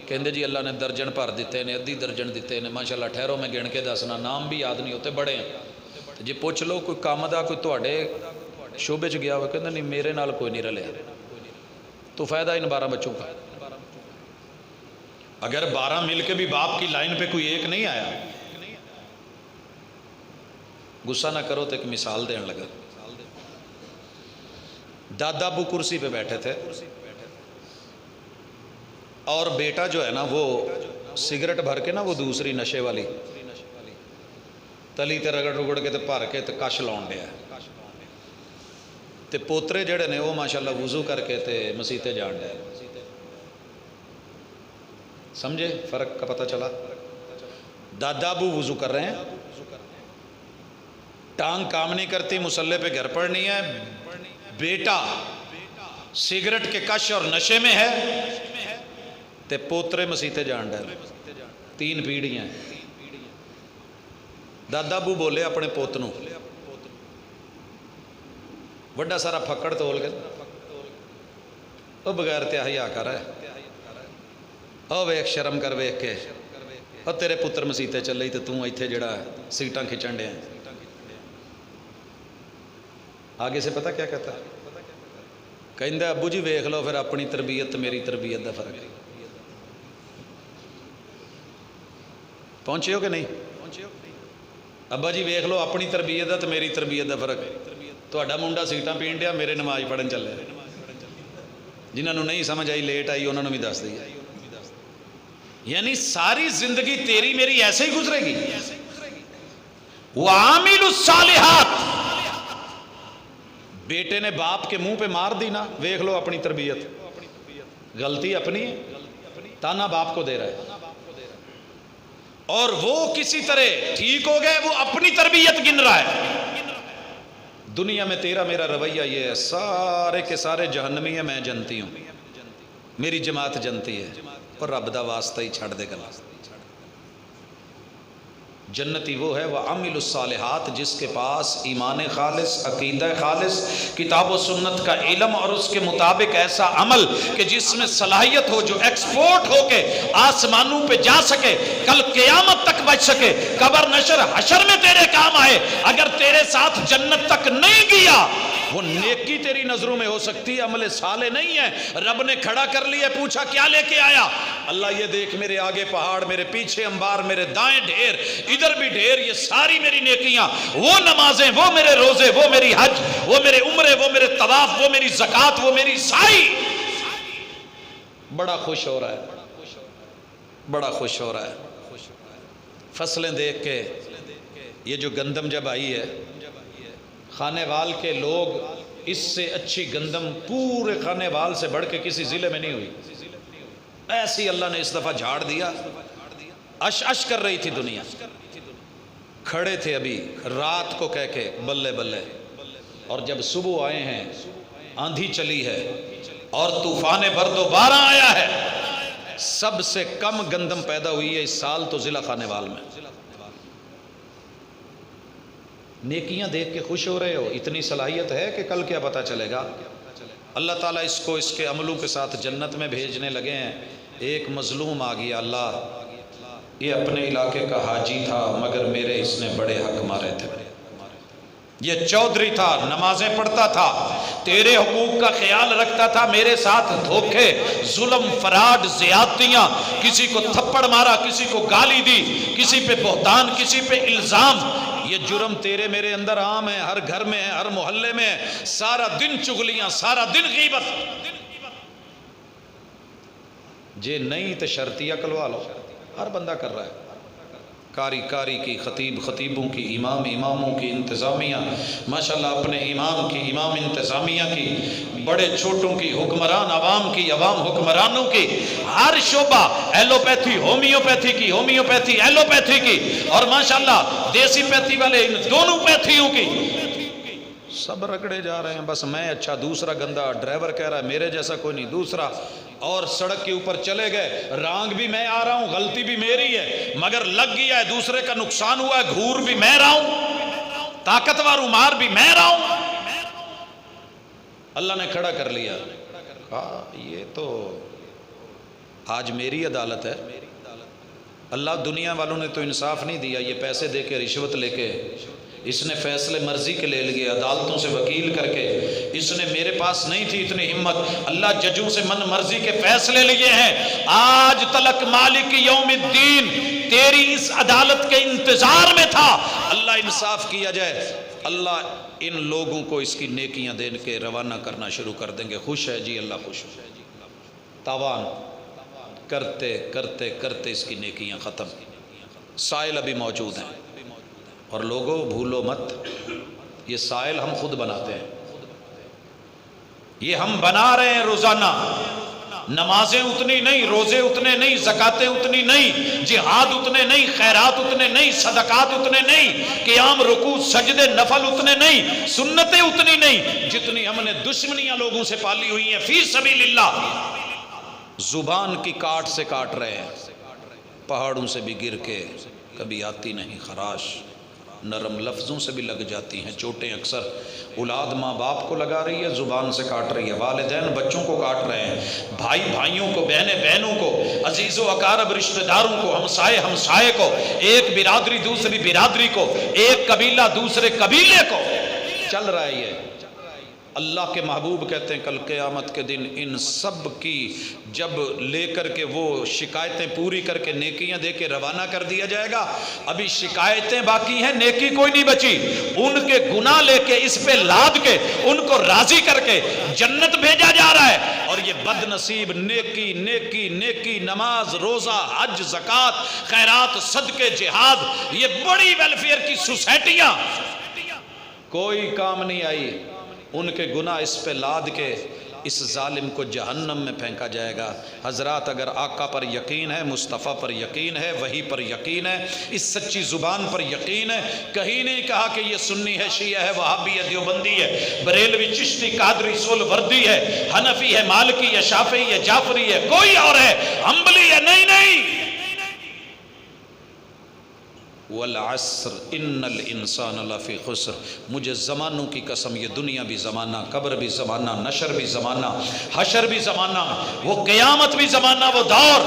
کہندے جی اللہ نے درجن بھر دیتے ہیں، ادھی درجن دیتے ہیں، ماشاءاللہ ٹھہرو میں گن کے دسنا، نام بھی یاد نہیں ہوتے، بڑے ہیں جی۔ پوچھ لو کوئی کام دا کوئی تواڈے شعبے چ گیا ہوا، کہندے نہیں میرے نال کوئی نہیں رلیا، تو فائدہ ان 12 بچوں کا۔ اگر 12 مل کے بھی باپ کی لائن پہ کوئی ایک نہیں آیا، غصہ نہ کرو تو ایک مثال دین لگا۔ دادا ابو کرسی پہ بیٹھے تھے اور بیٹا جو ہے نا وہ سگریٹ بھر کے نا وہ دوسری نشے والی تلی تے رگڑ رگڑ کے تے بھر کے تے کش لاؤن دیا، تے پوترے جڑے نے وہ ماشاءاللہ وضو کر کے تے مسیتے جان دیا۔ سمجھے فرق کا پتہ چلا؟ دادا ابو وضو کر رہے ہیں، ٹانگ کام نہیں کرتی، مسلح پہ گھر پڑنی ہے، بیٹا سگریٹ کے کش اور نشے میں ہے، تے پوترے مسیتے جان ڈر، 3 پیڑھیاں ہیں۔ دادا ابو بولے اپنے پوت نو، وڈا سارا پھکڑ تول کے، او بغیر تہیا کر ہے، او ویکھ شرم کر ویکھ کے، او تیرے پتر مسیتے چلے تے توں ایتھے جڑا سیٹاں کھچن ڈیا۔ آگے سے پتہ کیا کہتا ہے؟ کہندہ ابو جی ویکھ لو پھر اپنی تربیت میری تربیت دا فرق ہے۔ پہنچے ہو کہ نہیں؟ ابا جی ویکھ لو اپنی تربیت دا تے میری تربیت دا فرق ہے۔ تہاڈا منڈا سیٹاں پین ڈیا، میرے نماز پڑھن چلے، جنہاں نوں نہیں سمجھ آئی لیٹ آئی انہاں نوں بھی دس دئی۔ یعنی ساری زندگی تیری میری ایسے ہی گزرے گی۔ وعامل الصالحات، بیٹے نے باپ کے منہ پہ مار دی نا، ویکھ لو اپنی تربیت، غلطی اپنی ہے، تانا باپ کو دے رہا ہے، اور وہ کسی طرح ٹھیک ہو گئے، وہ اپنی تربیت گن رہا ہے۔ دنیا میں تیرا میرا رویہ یہ ہے، سارے کے سارے جہنمی ہیں، میں جنتی ہوں، میری جماعت جنتی ہے، اور رب دا واسطہ ہی چھڑ دے گلا۔ جنتی وہ ہے وعامل الصالحات، جس کے پاس ایمان خالص، عقیدہ خالص، کتاب و سنت کا علم، اور اس کے مطابق ایسا عمل کہ جس میں صلاحیت ہو، جو ایکسپورٹ ہو کے آسمانوں پہ جا سکے، کل قیامت تک بچ سکے، قبر نشر حشر میں تیرے کام آئے۔ اگر تیرے ساتھ جنت تک نہیں گیا، وہ نیکی تیری نظروں میں ہو سکتی ہے، عمل صالح نہیں ہے۔ رب نے کھڑا کر لیا، پوچھا کیا لے کے آیا؟ اللہ یہ دیکھ، میرے آگے پہاڑ، میرے پیچھے انبار، میرے دائیں ڈھیر، ادھر بھی ڈھیر، یہ ساری میری نیکیاں، وہ نمازیں، وہ میرے روزے، وہ میری حج، وہ میرے عمرے، وہ میرے طواف، وہ میری زکوٰۃ، وہ میری سائی۔ بڑا خوش ہو رہا ہے، بڑا خوش ہو رہا ہے۔ فصلیں دیکھ کے، یہ جو گندم جب آئی ہے، خانے وال کے لوگ، اس سے اچھی گندم پورے خانے وال سے بڑھ کے کسی ضلع میں نہیں ہوئی، ایسی اللہ نے اس دفعہ جھاڑ دیا۔ اش اش کر رہی تھی دنیا، کھڑے تھے ابھی رات کو کہہ کے بلے بلے، اور جب صبح آئے ہیں، آندھی چلی ہے اور طوفان برد و بارہ آیا ہے، سب سے کم گندم پیدا ہوئی ہے اس سال تو ضلع خانے وال میں۔ نیکیاں دیکھ کے خوش ہو رہے ہو؟ اتنی صلاحیت ہے کہ کل کیا پتہ چلے گا۔ اللہ تعالیٰ اس کو اس کے عملوں کے ساتھ جنت میں بھیجنے لگے ہیں۔ ایک مظلوم آ گیا، اللہ یہ اپنے علاقے کا حاجی تھا مگر میرے اس نے بڑے حق مارے تھے، یہ چودھری تھا، نمازیں پڑھتا تھا، تیرے حقوق کا خیال رکھتا تھا، میرے ساتھ دھوکے، ظلم، فراڈ، زیادتیاں، کسی کو تھپڑ مارا، کسی کو گالی دی، کسی پہ بہتان، کسی پہ الزام۔ یہ جرم تیرے میرے اندر عام ہے، ہر گھر میں ہے، ہر محلے میں ہے، سارا دن چغلیاں، سارا دن غیبت۔ جے نہیں تو شرطیہ کلوا لو، ہر بندہ کر رہا ہے، کاری کاری کی، خطیب خطیبوں کی، امام اماموں کی، انتظامیہ ماشاءاللہ اپنے امام کی، امام انتظامیہ کی، بڑے چھوٹوں کی، حکمران عوام کی، عوام حکمرانوں کی، ہر شعبہ، ایلوپیتھی ہومیوپیتھی کی، ہومیوپیتھی ایلوپیتھی کی، اور ماشاءاللہ دیسی پیتھی والے ان دونوں پیتھیوں کی، سب رگڑے جا رہے ہیں۔ بس میں اچھا، دوسرا گندا، ڈرائیور کہہ رہا ہے میرے جیسا کوئی نہیں، دوسرا، اور سڑک کے اوپر چلے گئے، رانگ بھی میں آ رہا ہوں، غلطی بھی میری ہے، مگر لگ گیا ہے، دوسرے کا نقصان ہوا ہے، گھور بھی میں رہا ہوں، طاقتور مار بھی میں رہا ہوں۔ اللہ نے کھڑا کر لیا، کہا یہ تو آج میری عدالت ہے۔ اللہ دنیا والوں نے تو انصاف نہیں دیا، یہ پیسے دے کے، رشوت لے کے، اس نے فیصلے مرضی کے لے لیے، عدالتوں سے وکیل کر کے، اس نے، میرے پاس نہیں تھی اتنی ہمت، اللہ ججوں سے من مرضی کے فیصلے لیے ہیں۔ آج تلک مالک یوم الدین تیری اس عدالت کے انتظار میں تھا، اللہ انصاف کیا جائے۔ اللہ ان لوگوں کو اس کی نیکیاں دے کے روانہ کرنا شروع کر دیں گے۔ خوش ہے جی اللہ، خوش ہے۔ تاوان کرتے کرتے کرتے اس کی نیکیاں ختم، سائل ابھی موجود ہیں، اور لوگوں بھولو مت، یہ سائل ہم خود بناتے ہیں، یہ ہم بنا رہے ہیں روزانہ۔ نمازیں اتنی نہیں، روزے اتنے نہیں، زکاتیں اتنی نہیں، جہاد اتنے نہیں، خیرات اتنے نہیں، صدقات اتنے نہیں، قیام رکوع سجدے نفل اتنے نہیں، سنتیں اتنی نہیں جتنی ہم نے دشمنیاں لوگوں سے پالی ہوئی ہیں فی سبیل اللہ۔ زبان کی کاٹ سے کاٹ رہے ہیں، پہاڑوں سے بھی گر کے کبھی آتی نہیں خراش، نرم لفظوں سے بھی لگ جاتی ہیں چوٹیں، اکثر اولاد ماں باپ کو لگا رہی ہے، زبان سے کاٹ رہی ہے، والدین بچوں کو کاٹ رہے ہیں، بھائی بھائیوں کو، بہنیں بہنوں کو، عزیز و اقارب رشتہ داروں کو، ہمسائے ہمسائے کو، ایک برادری دوسری برادری کو، ایک قبیلہ دوسرے قبیلے کو، چل رہا ہے یہ۔ اللہ کے محبوب کہتے ہیں کل قیامت کے دن ان سب کی جب لے کر کے وہ شکایتیں پوری کر کے نیکیاں دے کے روانہ کر دیا جائے گا، ابھی شکایتیں باقی ہیں، نیکی کوئی نہیں بچی، ان کے گناہ لے کے اس پہ لاد کے ان کو راضی کر کے جنت بھیجا جا رہا ہے۔ اور یہ بد نصیب نیکی نیکی نیکی، نماز روزہ حج زکوٰۃ خیرات صدقے جہاد، یہ بڑی ویلفیئر کی سوسائٹیاں کوئی کام نہیں آئی، ان کے گناہ اس پہ لاد کے اس ظالم کو جہنم میں پھینکا جائے گا۔ حضرات اگر آقا پر یقین ہے، مصطفیٰ پر یقین ہے، وحی پر یقین ہے، اس سچی زبان پر یقین ہے، کہیں نہیں کہا کہ یہ سنی ہے، شیعہ ہے، وہابی ہے، دیوبندی ہے، بریلوی چشتی قادری سولوردی ہے، حنفی ہے، مالکی ہے، شافعی ہے، جعفری ہے، کوئی اور ہے، حنبلی ہے، نہیں نہیں۔ والعصر ان الانسان لفی خسر، مجھے زمانوں کی قسم، یہ دنیا بھی زمانہ، قبر بھی زمانہ، نشر بھی زمانہ، حشر بھی زمانہ، وہ قیامت بھی زمانہ، وہ دور،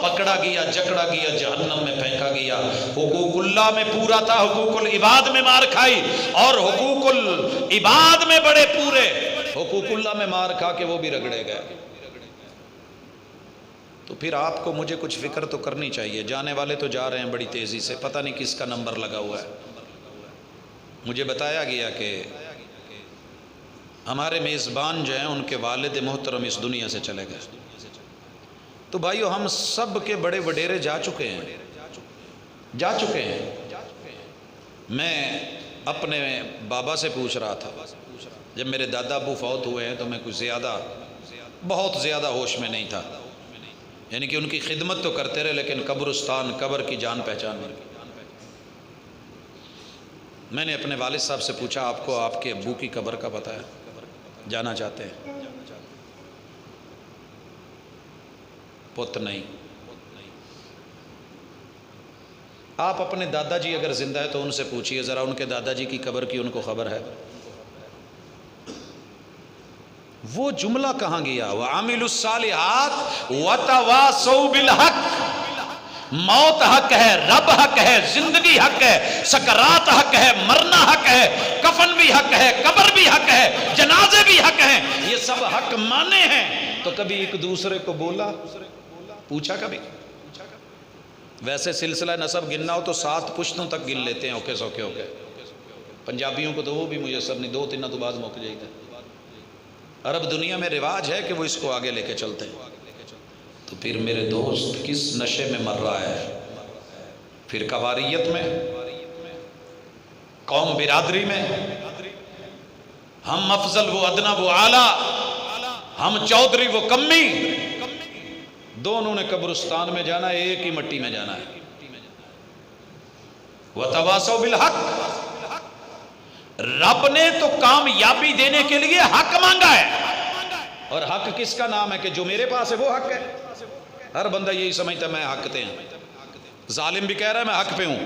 پکڑا گیا جکڑا گیا جہنم میں پھینکا گیا۔ حقوق اللہ میں پورا تھا، حقوق العباد میں مار کھائی، اور حقوق العباد میں بڑے پورے، حقوق اللہ میں مار کھا کے وہ بھی رگڑے گئے۔ تو پھر آپ کو مجھے کچھ فکر تو کرنی چاہیے، جانے والے تو جا رہے ہیں بڑی تیزی سے، پتہ نہیں کس کا نمبر لگا ہوا ہے۔ مجھے بتایا گیا کہ ہمارے میزبان جو ہیں ان کے والد محترم اس دنیا سے چلے گئے۔ تو بھائیو ہم سب کے بڑے وڈیرے جا چکے ہیں۔ میں اپنے بابا سے پوچھ رہا تھا، جب میرے دادا ابو فوت ہوئے ہیں تو میں کچھ بہت زیادہ ہوش میں نہیں تھا، یعنی کہ ان کی خدمت تو کرتے رہے لیکن قبرستان قبر کی جان پہچان نہیں۔ میں نے اپنے والد صاحب سے پوچھا آپ کو آپ کے ابو کی قبر کا پتہ ہے، جانا چاہتے ہیں؟ پت نہیں۔ آپ اپنے دادا جی اگر زندہ ہے تو ان سے پوچھئے ذرا ان کے دادا جی کی قبر کی ان کو خبر ہے؟ وہ جملہ کہاں گیا؟ وَعَمِلُوا الصَّالِحَاتِ وَتَوَاصَوْا بِالْحَقِّ، موت حق ہے، رب حق ہے، زندگی حق ہے، سکرات حق ہے، مرنا حق ہے، کفن بھی حق ہے، قبر بھی حق ہے، جنازے بھی حق ہیں، یہ سب حق مانے ہیں۔ تو کبھی ایک دوسرے کو بولا، پوچھا کبھی؟ ویسے سلسلہ نسب گننا ہو تو 7 پشتوں تک گن لیتے ہیں، اوکے سوکے اوکے، پنجابیوں کو تو وہ بھی میسر نہیں، 2-3 تو بعض موقع جائیتا ہے۔ عرب دنیا میں رواج ہے کہ وہ اس کو آگے لے کے چلتے ہیں۔ تو پھر میرے دوست کس نشے میں مر رہا ہے؟ پھر قواریت میں، قوم برادری میں، ہم افضل وہ ادنا وہ اعلیٰ، ہم چودھری وہ کمی، دونوں نے قبرستان میں جانا ہے، ایک ہی مٹی میں جانا ہے۔ وَتَوَاصَوْا بِالْحَقِّ، رب نے تو کامیابی دینے کے لیے حق مانگا ہے، اور حق کس کا نام ہے کہ جو میرے پاس ہے وہ حق ہے۔ ہر بندہ یہی سمجھتا ہے میں حق پہ ہوں، ظالم بھی کہہ رہا ہے میں حق پہ ہوں،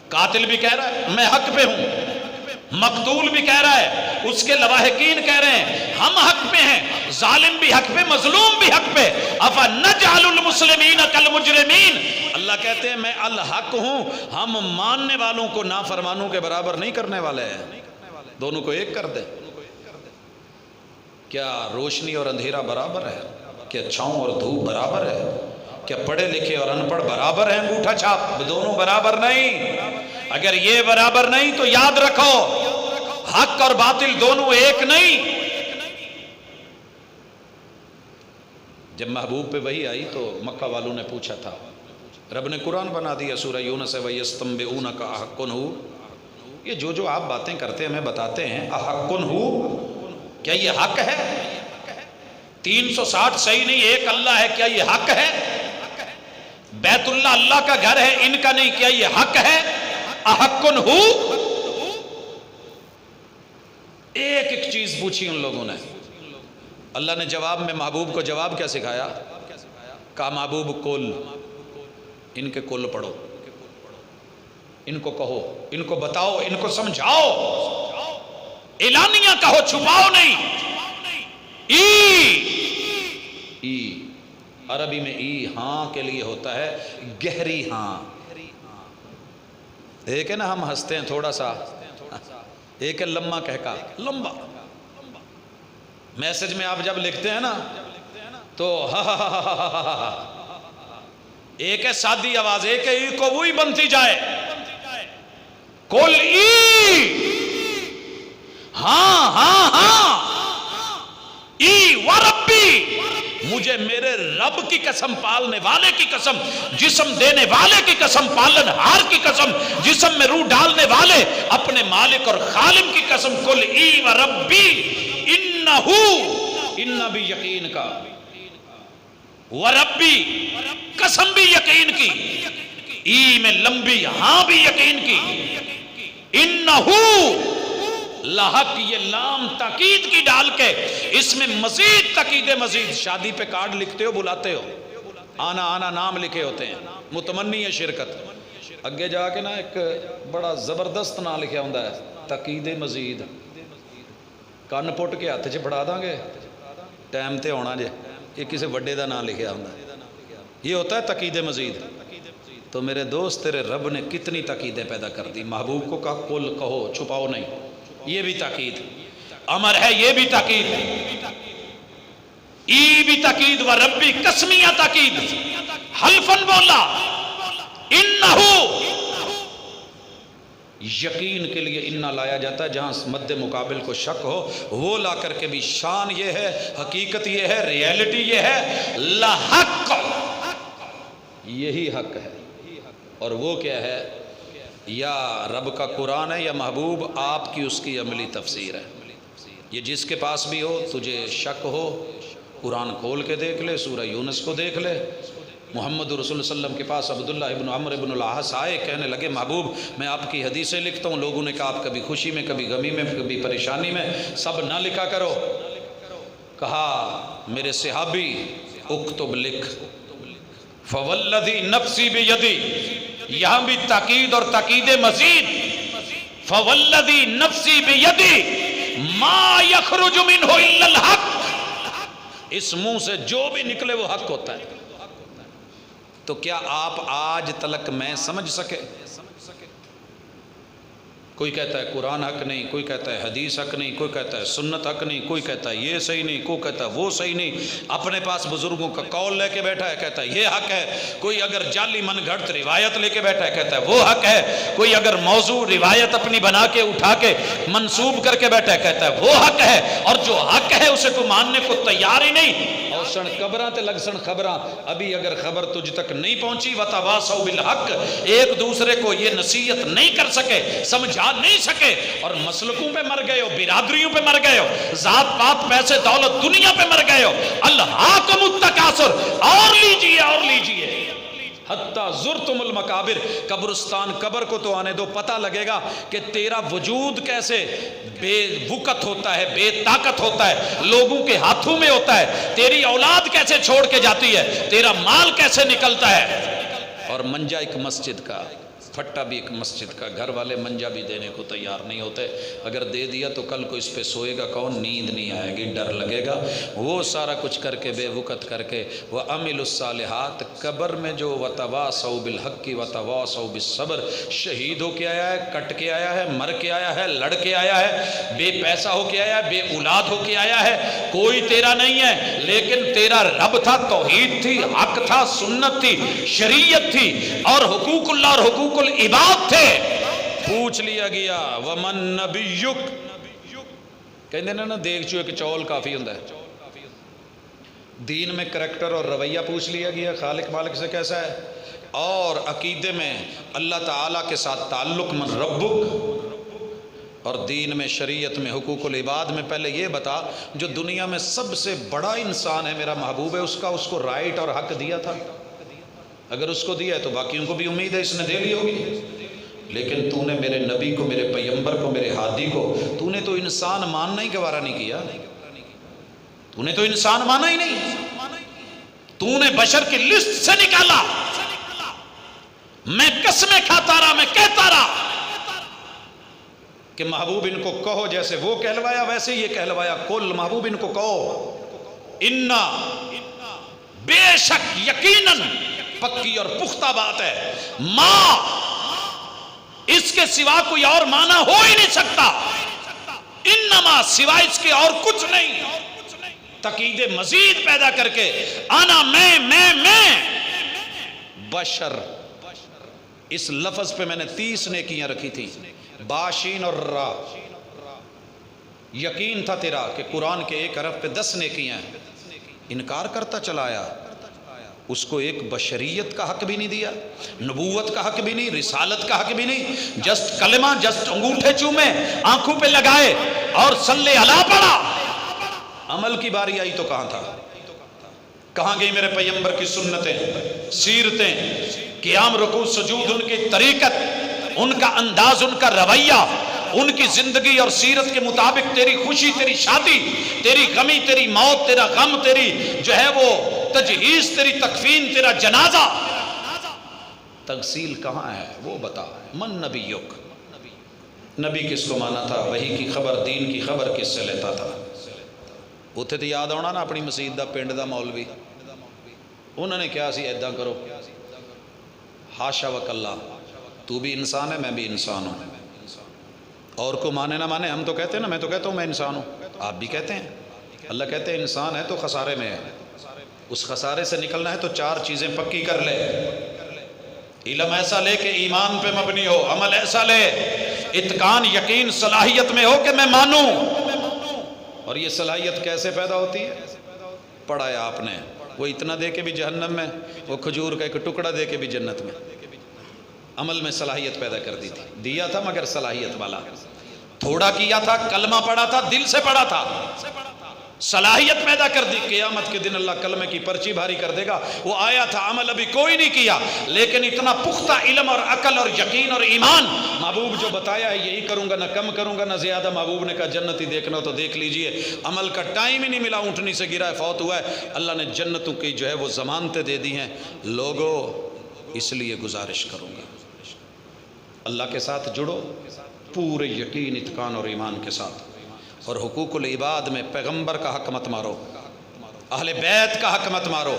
قاتل بھی کہہ رہا ہے میں حق پہ ہوں، مقتول بھی کہہ رہا ہے، اس کے لواحقین کہہ رہے ہیں ہم حق پہ ہیں، ظالم بھی حق پہ، مظلوم بھی حق پہ۔ أَفَنَجْعَلُ الْمُسْلِمِينَ كَالْمُجْرِمِينَ، اللہ کہتے ہیں میں الحق ہوں، ہم ماننے والوں کو نافرمانوں کے برابر نہیں کرنے والے ہیں، دونوں کو ایک کر دیں۔ کیا روشنی اور اندھیرا برابر ہے؟ کیا چھاؤں اور دھوپ برابر ہے؟ کیا پڑھے لکھے اور ان پڑھ برابر ہیں؟ انگوٹھا چھاپ دونوں برابر نہیں۔ اگر یہ برابر نہیں تو یاد رکھو حق اور باطل دونوں ایک نہیں۔ جب محبوب پہ وحی آئی تو مکہ والوں نے پوچھا تھا، رب نے قرآن بنا دیا سورہ یونس وَيَسْتَنبِئُونَكَ أَحَقٌّ هُوَ، یہ جو آپ باتیں کرتے ہمیں بتاتے ہیں، احق ہو، کیا یہ حق ہے؟ 360 صحیح نہیں، ایک اللہ ہے، کیا یہ حق ہے؟ بیت اللہ اللہ کا گھر ہے، ان کا نہیں، کیا یہ حق ہے؟ احقن ہو؟ ایک ایک چیز پوچھی ان لوگوں نے۔ اللہ نے جواب میں محبوب کو جواب کیا سکھایا؟ کہا محبوب کل، ان کے کل پڑھو، ان کو کہو، ان کو بتاؤ، ان کو سمجھاؤ، اعلانیہ کہو، چھپاؤ نہیں۔ ای عربی میں ای ہاں کے لیے ہوتا ہے گہری ہاں۔ ایک ہے نا ہم ہنستے ہیں تھوڑا سا، ایک ہے لمبا کہکا، لمبا۔ میسج میں آپ جب لکھتے ہیں نا تو ہا ہا ہا ہا ہا ہا، ایک ہے سادی آواز، ایک ہے ای کو وہی بنتی جائے۔ کل ای، ہاں ہاں ہاں، ای وربی، مجھے میرے رب کی قسم، پالنے والے کی قسم، جسم دینے والے کی قسم، پالن ہار کی قسم، جسم میں روح ڈالنے والے اپنے مالک اور خالق کی قسم، کل ای وربی انہو، انہ بھی یقین کا، وربی قسم بھی یقین کی، ای میں لمبی ہاں بھی یقین کی، انہو لحق، یہ لام تاکید کی ڈال کے اس میں مزید تاکید مزید۔ شادی پہ کارڈ لکھتے ہو، بلاتے ہو، آنا آنا نام لکھے ہوتے ہیں، متمنی ہے شرکت، اگے جا کے نا ایک بڑا زبردست نام لکھا ہوں ہے تاکید مزید، کن پٹ کے ہاتھ چ پڑا داں گے، ٹائم تے ہونا جے، یہ کسی وڈے دا نام لکھا ہوں ہے، یہ ہوتا ہے تاکید مزید۔ تو میرے دوست تیرے رب نے کتنی تاکیدیں پیدا کر دی۔ محبوب کو کہا کل کہو، چھپاؤ نہیں، یہ بھی تاکید، امر ہے، یہ بھی تاکید، ای بھی تاکید، و ربی قسمیہ تاکید، حلفن بولا، انہو یقین کے لیے انہ لایا جاتا ہے جہاں مد مقابل کو شک ہو، وہ لا کر کے بھی شان یہ ہے، حقیقت یہ ہے، ریالٹی یہ ہے، لحق، یہی حق ہے۔ اور وہ کیا ہے؟ یا رب کا قرآن ہے، یا محبوب آپ کی اس کی عملی تفسیر ہے۔ یہ جس کے پاس بھی ہو، تجھے شک ہو، قرآن کھول کے دیکھ لے، سورہ یونس کو دیکھ لے۔ محمد رسول اللہ علیہ وسلم کے پاس عبداللہ ابن عمر ابن العاص آئے، کہنے لگے محبوب میں آپ کی حدیثیں لکھتا ہوں، لوگوں نے کہا آپ کبھی خوشی میں، کبھی غمی میں، کبھی پریشانی میں، سب نہ لکھا کرو۔ کہا میرے صحابی اکتب لکھ، فوالذی نفسی بیدی، یہاں بھی تاکید اور تاکید مزید، فوالذی نفسی بیدی ما یخرج منہ الا الحق، اس منہ سے جو بھی نکلے وہ حق ہوتا ہے۔ تو کیا آپ آج تلک میں سمجھ سکے؟ کوئی کہتا ہے قرآن حق نہیں، کوئی کہتا ہے حدیث حق نہیں، کوئی کہتا ہے سنت حق نہیں، کوئی کہتا ہے یہ صحیح نہیں، کوئی کہتا ہے وہ صحیح نہیں، اپنے پاس بزرگوں کا قول لے کے بیٹھا ہے، کہتا ہے یہ حق ہے، کوئی اگر جعلی من گھڑت روایت لے کے بیٹھا ہے کہتا ہے وہ حق ہے، کوئی اگر موضوع روایت اپنی بنا کے اٹھا کے منسوب کر کے بیٹھا ہے کہتا ہے وہ حق ہے، اور جو حق ہے اسے تو ماننے کو تیار ہی نہیں۔ اور سن قبراں تے لگ سن خبراں، ابھی اگر خبر تجھ تک نہیں پہنچی وتواصوا بالحق، ایک دوسرے کو یہ نصیحت نہیں کر سکے، سمجھا نہیں سکے، اور مسلکوں پہ مر گئے ہو، برادریوں پہ مر گئے ہو، ذات پات پیسے دولت دنیا پہ مر گئے ہو، الہاکم التکاثر، اور لیجئے اور لیجئے حتیٰ زرتم المقابر، قبرستان قبر کو تو آنے دو، پتہ لگے گا کہ تیرا وجود کیسے بے وقت ہوتا ہے، بے طاقت ہوتا ہے، لوگوں کے ہاتھوں میں ہوتا ہے، تیری اولاد کیسے چھوڑ کے جاتی ہے، تیرا مال کیسے نکلتا ہے۔ اور منجا ایک مسجد کا، پھٹا بھی ایک مسجد کا، گھر والے منجا بھی دینے کو تیار نہیں ہوتے، اگر دے دیا تو کل کو اس پہ سوئے گا کون، نیند نہیں آئے گی، ڈر لگے گا، وہ سارا کچھ کر کے بے وقت کر کے وَعَمِلُوا الصَّالِحَاتِ، قبر میں جو وَتَوَاصَوْا بِالْحَقِّ وَتَوَاصَوْا بِالصَّبْرِ، شہید ہو کے آیا ہے، کٹ کے آیا ہے، مر کے آیا ہے، لڑ کے آیا ہے، بے پیسہ ہو کے آیا ہے، بے اولاد ہو کے آیا ہے، کوئی تیرا نہیں ہے، لیکن تیرا رب تھا، توحید تھی، حق تھا، سنت تھی، شریعت تھی، اور حقوق اللہ اور حقوق عباد تھے، پوچھ لیا گیا ومن نبیک، کہندے نا دیکھ چو ایک چول کافی ہوندا ہے، دین میں کریکٹر اور رویہ پوچھ لیا گیا خالق مالک سے کیسا ہے، اور عقیدے میں اللہ تعالیٰ کے ساتھ تعلق من ربک، اور دین میں شریعت میں حقوق العباد میں پہلے یہ بتا جو دنیا میں سب سے بڑا انسان ہے میرا محبوب ہے، اس کو رائٹ اور حق دیا تھا؟ اگر اس کو دیا ہے تو باقیوں کو بھی امید ہے اس نے دے لی ہوگی۔ لیکن تو نے میرے نبی کو، میرے پیغمبر کو، میرے ہادی کو، تو نے تو انسان ماننا ہی گوارا نہیں کیا، تو نے تو انسان مانا ہی نہیں، تو نے بشر کی لسٹ سے نکالا۔ میں قسمیں کھاتا رہا، میں کہتا رہا کہ محبوب ان کو کہو جیسے وہ کہلوایا ویسے یہ کہلوایا، کل محبوب ان کو کہو انا، بے شک یقیناً پکی اور پختہ بات ہے، ماں اس کے سوا کوئی اور معنی ہو ہی نہیں سکتا، انما سوائے اس کے اور کچھ نہیں، تقید مزید پیدا کر کے انا میں بشر، اس لفظ پہ میں نے 30 نیکیاں رکھی تھی، باشین اور را، یقین تھا تیرا کہ قرآن کے ایک حرف پہ 10 نیکیاں ہیں، انکار کرتا چلا آیا، اس کو ایک بشریت کا حق بھی نہیں دیا، نبوت کا حق بھی نہیں، رسالت کا حق بھی نہیں، جسٹ کلمہ، جسٹ انگوٹھے چومے، آنکھوں پہ لگائے اور صلی علی پڑھا۔ عمل کی باری آئی تو کہاں تھا؟ کہاں گئی میرے پیغمبر کی سنتیں، سیرتیں، قیام رکوع سجود، ان کی طریقت، ان کا انداز، ان کا رویہ، ان کی زندگی اور سیرت کے مطابق تیری خوشی، تیری شادی، تیری غمی، تیری موت، تیرا غم، تیری جو ہے وہ تجہیز، تیری تکفین، تیرا جنازہ، تغسیل کہاں ہے وہ بتا۔ من نبیک، نبی کس کو مانا تھا؟ وحی کی خبر، دین کی خبر کس سے لیتا تھا؟ اتھے تو یاد آنا نا اپنی مسجد دا پنڈ دا مولوی، انہوں نے کیا سی ایداں کرو، ہاشا وکلا، تو بھی انسان ہے میں بھی انسان ہوں، اور کو مانے نہ مانے، ہم تو کہتے ہیں نا، میں تو کہتا ہوں میں انسان ہوں، آپ بھی کہتے ہیں، اللہ کہتے ہیں انسان ہے تو خسارے میں ہے، اس خسارے سے نکلنا ہے تو 4 چیزیں پکی کر لے، علم ایسا لے کہ ایمان پہ مبنی ہو، عمل ایسا لے اتقان یقین صلاحیت میں ہو کہ میں مانوں۔ اور یہ صلاحیت کیسے پیدا ہوتی ہے؟ پڑھایا آپ نے، وہ اتنا دے کے بھی جہنم میں، وہ کھجور کا ایک ٹکڑا دے کے بھی جنت میں، عمل میں صلاحیت پیدا کر دی تھی، دیا تھا مگر صلاحیت والا، تھوڑا کیا تھا، کلمہ پڑھا تھا، دل سے پڑھا تھا، صلاحیت پیدا کر دی۔ قیامت کے دن اللہ کلمے کی پرچی بھاری کر دے گا، وہ آیا تھا، عمل ابھی کوئی نہیں کیا، لیکن اتنا پختہ علم اور عقل اور یقین اور ایمان، محبوب جو بتایا ہے یہی کروں گا، نہ کم کروں گا نہ زیادہ، محبوب نے کہا جنتی دیکھنا ہو تو دیکھ لیجئے، عمل کا ٹائم ہی نہیں ملا، اونٹنی سے گرا ہے، فوت ہوا ہے، اللہ نے جنتوں کی جو ہے وہ ضمانتیں دے دی ہیں۔ لوگوں اس لیے گزارش کروں گا، اللہ کے ساتھ جڑو پورے یقین، اتقان اور ایمان کے ساتھ، اور حقوق العباد میں پیغمبر کا حق مت مارو، اہل بیت کا حق مت مارو،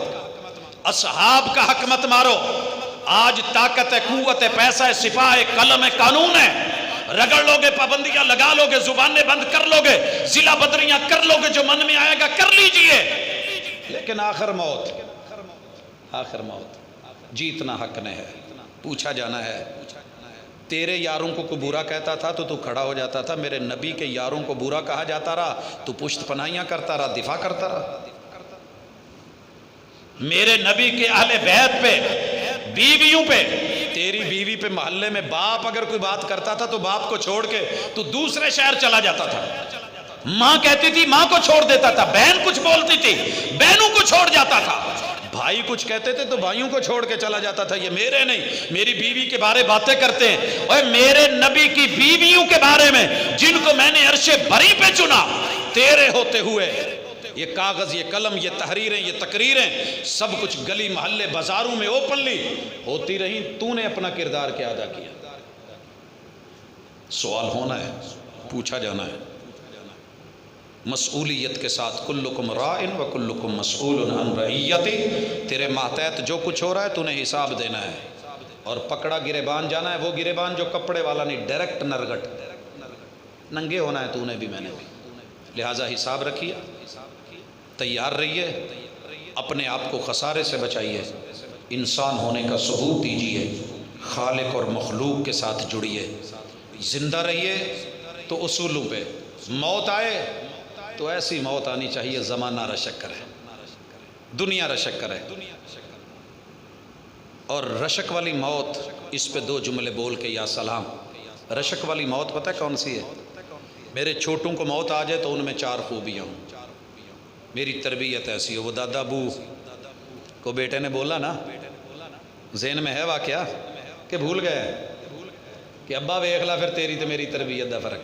اصحاب کا حق مت مارو۔ آج طاقت ہے، قوت ہے، پیسہ ہے، سپاہ ہے، قلم ہے، قانون ہے، رگڑ لوگے، پابندیاں لگا لوگے، زبانیں بند کر لوگے، ضلع بدریاں کر لوگے، جو من میں آئے گا کر لیجئے، لیکن آخر موت، آخر موت، جیتنا حق نے ہے، پوچھا جانا ہے۔ تیرے یاروں کو برا کہتا تھا تو کھڑا ہو جاتا تھا، میرے نبی کے یاروں کو برا کہا جاتا رہا تو پشت پناہیاں کرتا رہا، دفاع کرتا رہا۔ میرے نبی کے اہل بیت پہ، بیویوں پہ، تیری بیوی پہ محلے میں باپ اگر کوئی بات کرتا تھا تو باپ کو چھوڑ کے تو دوسرے شہر چلا جاتا تھا، ماں کہتی تھی ماں کو چھوڑ دیتا تھا، بہن کچھ بولتی تھی بہنوں کو چھوڑ جاتا تھا، بھائی کچھ کہتے تھے تو بھائیوں کو چھوڑ کے چلا جاتا تھا۔ یہ میرے نہیں، میری بیوی کے بارے باتیں کرتے ہیں، اور میرے نبی کی بیویوں کے بارے میں جن کو میں نے عرش بری پہ چنا، تیرے ہوتے ہوئے یہ کاغذ، یہ قلم، یہ تحریریں، یہ تقریریں، سب کچھ گلی محلے بازاروں میں اوپنلی ہوتی رہی، تو نے اپنا کردار کیا ادا کیا؟ سوال ہونا ہے، پوچھا جانا ہے مسئولیت کے ساتھ۔ کلکم رائن و کلکم مسئول عن رعیتی، تیرے ماتحت جو کچھ ہو رہا ہے تو نے حساب دینا ہے، اور پکڑا گریبان جانا ہے، وہ گریبان جو کپڑے والا نہیں، ڈائریکٹ نرگٹ، ننگے ہونا ہے تو نے بھی میں نے بھی، لہٰذا حساب رکھیے، تیار رہیے، اپنے آپ کو خسارے سے بچائیے، انسان ہونے کا ثبوت دیجیے، خالق اور مخلوق کے ساتھ جڑیے، زندہ رہیے تو اصولوں پہ، موت آئے تو ایسی موت آنی چاہیے زمانہ رشک کرے، دنیا رشک کرے، اور رشک والی موت، اس پہ 2 جملے بول کے یا سلام۔ رشک والی موت پتہ ہے کون سی ہے؟ میرے چھوٹوں کو موت آ جائے تو ان میں 4 خوبیاں ہوں. میری تربیت ایسی ہو. وہ دادا ابو کو بیٹے نے بولا نا، ذہن میں ہے واقعہ کہ بھول گئے کہ ابا ویکھ لا پھر تیری تو میری تربیت دا فرق.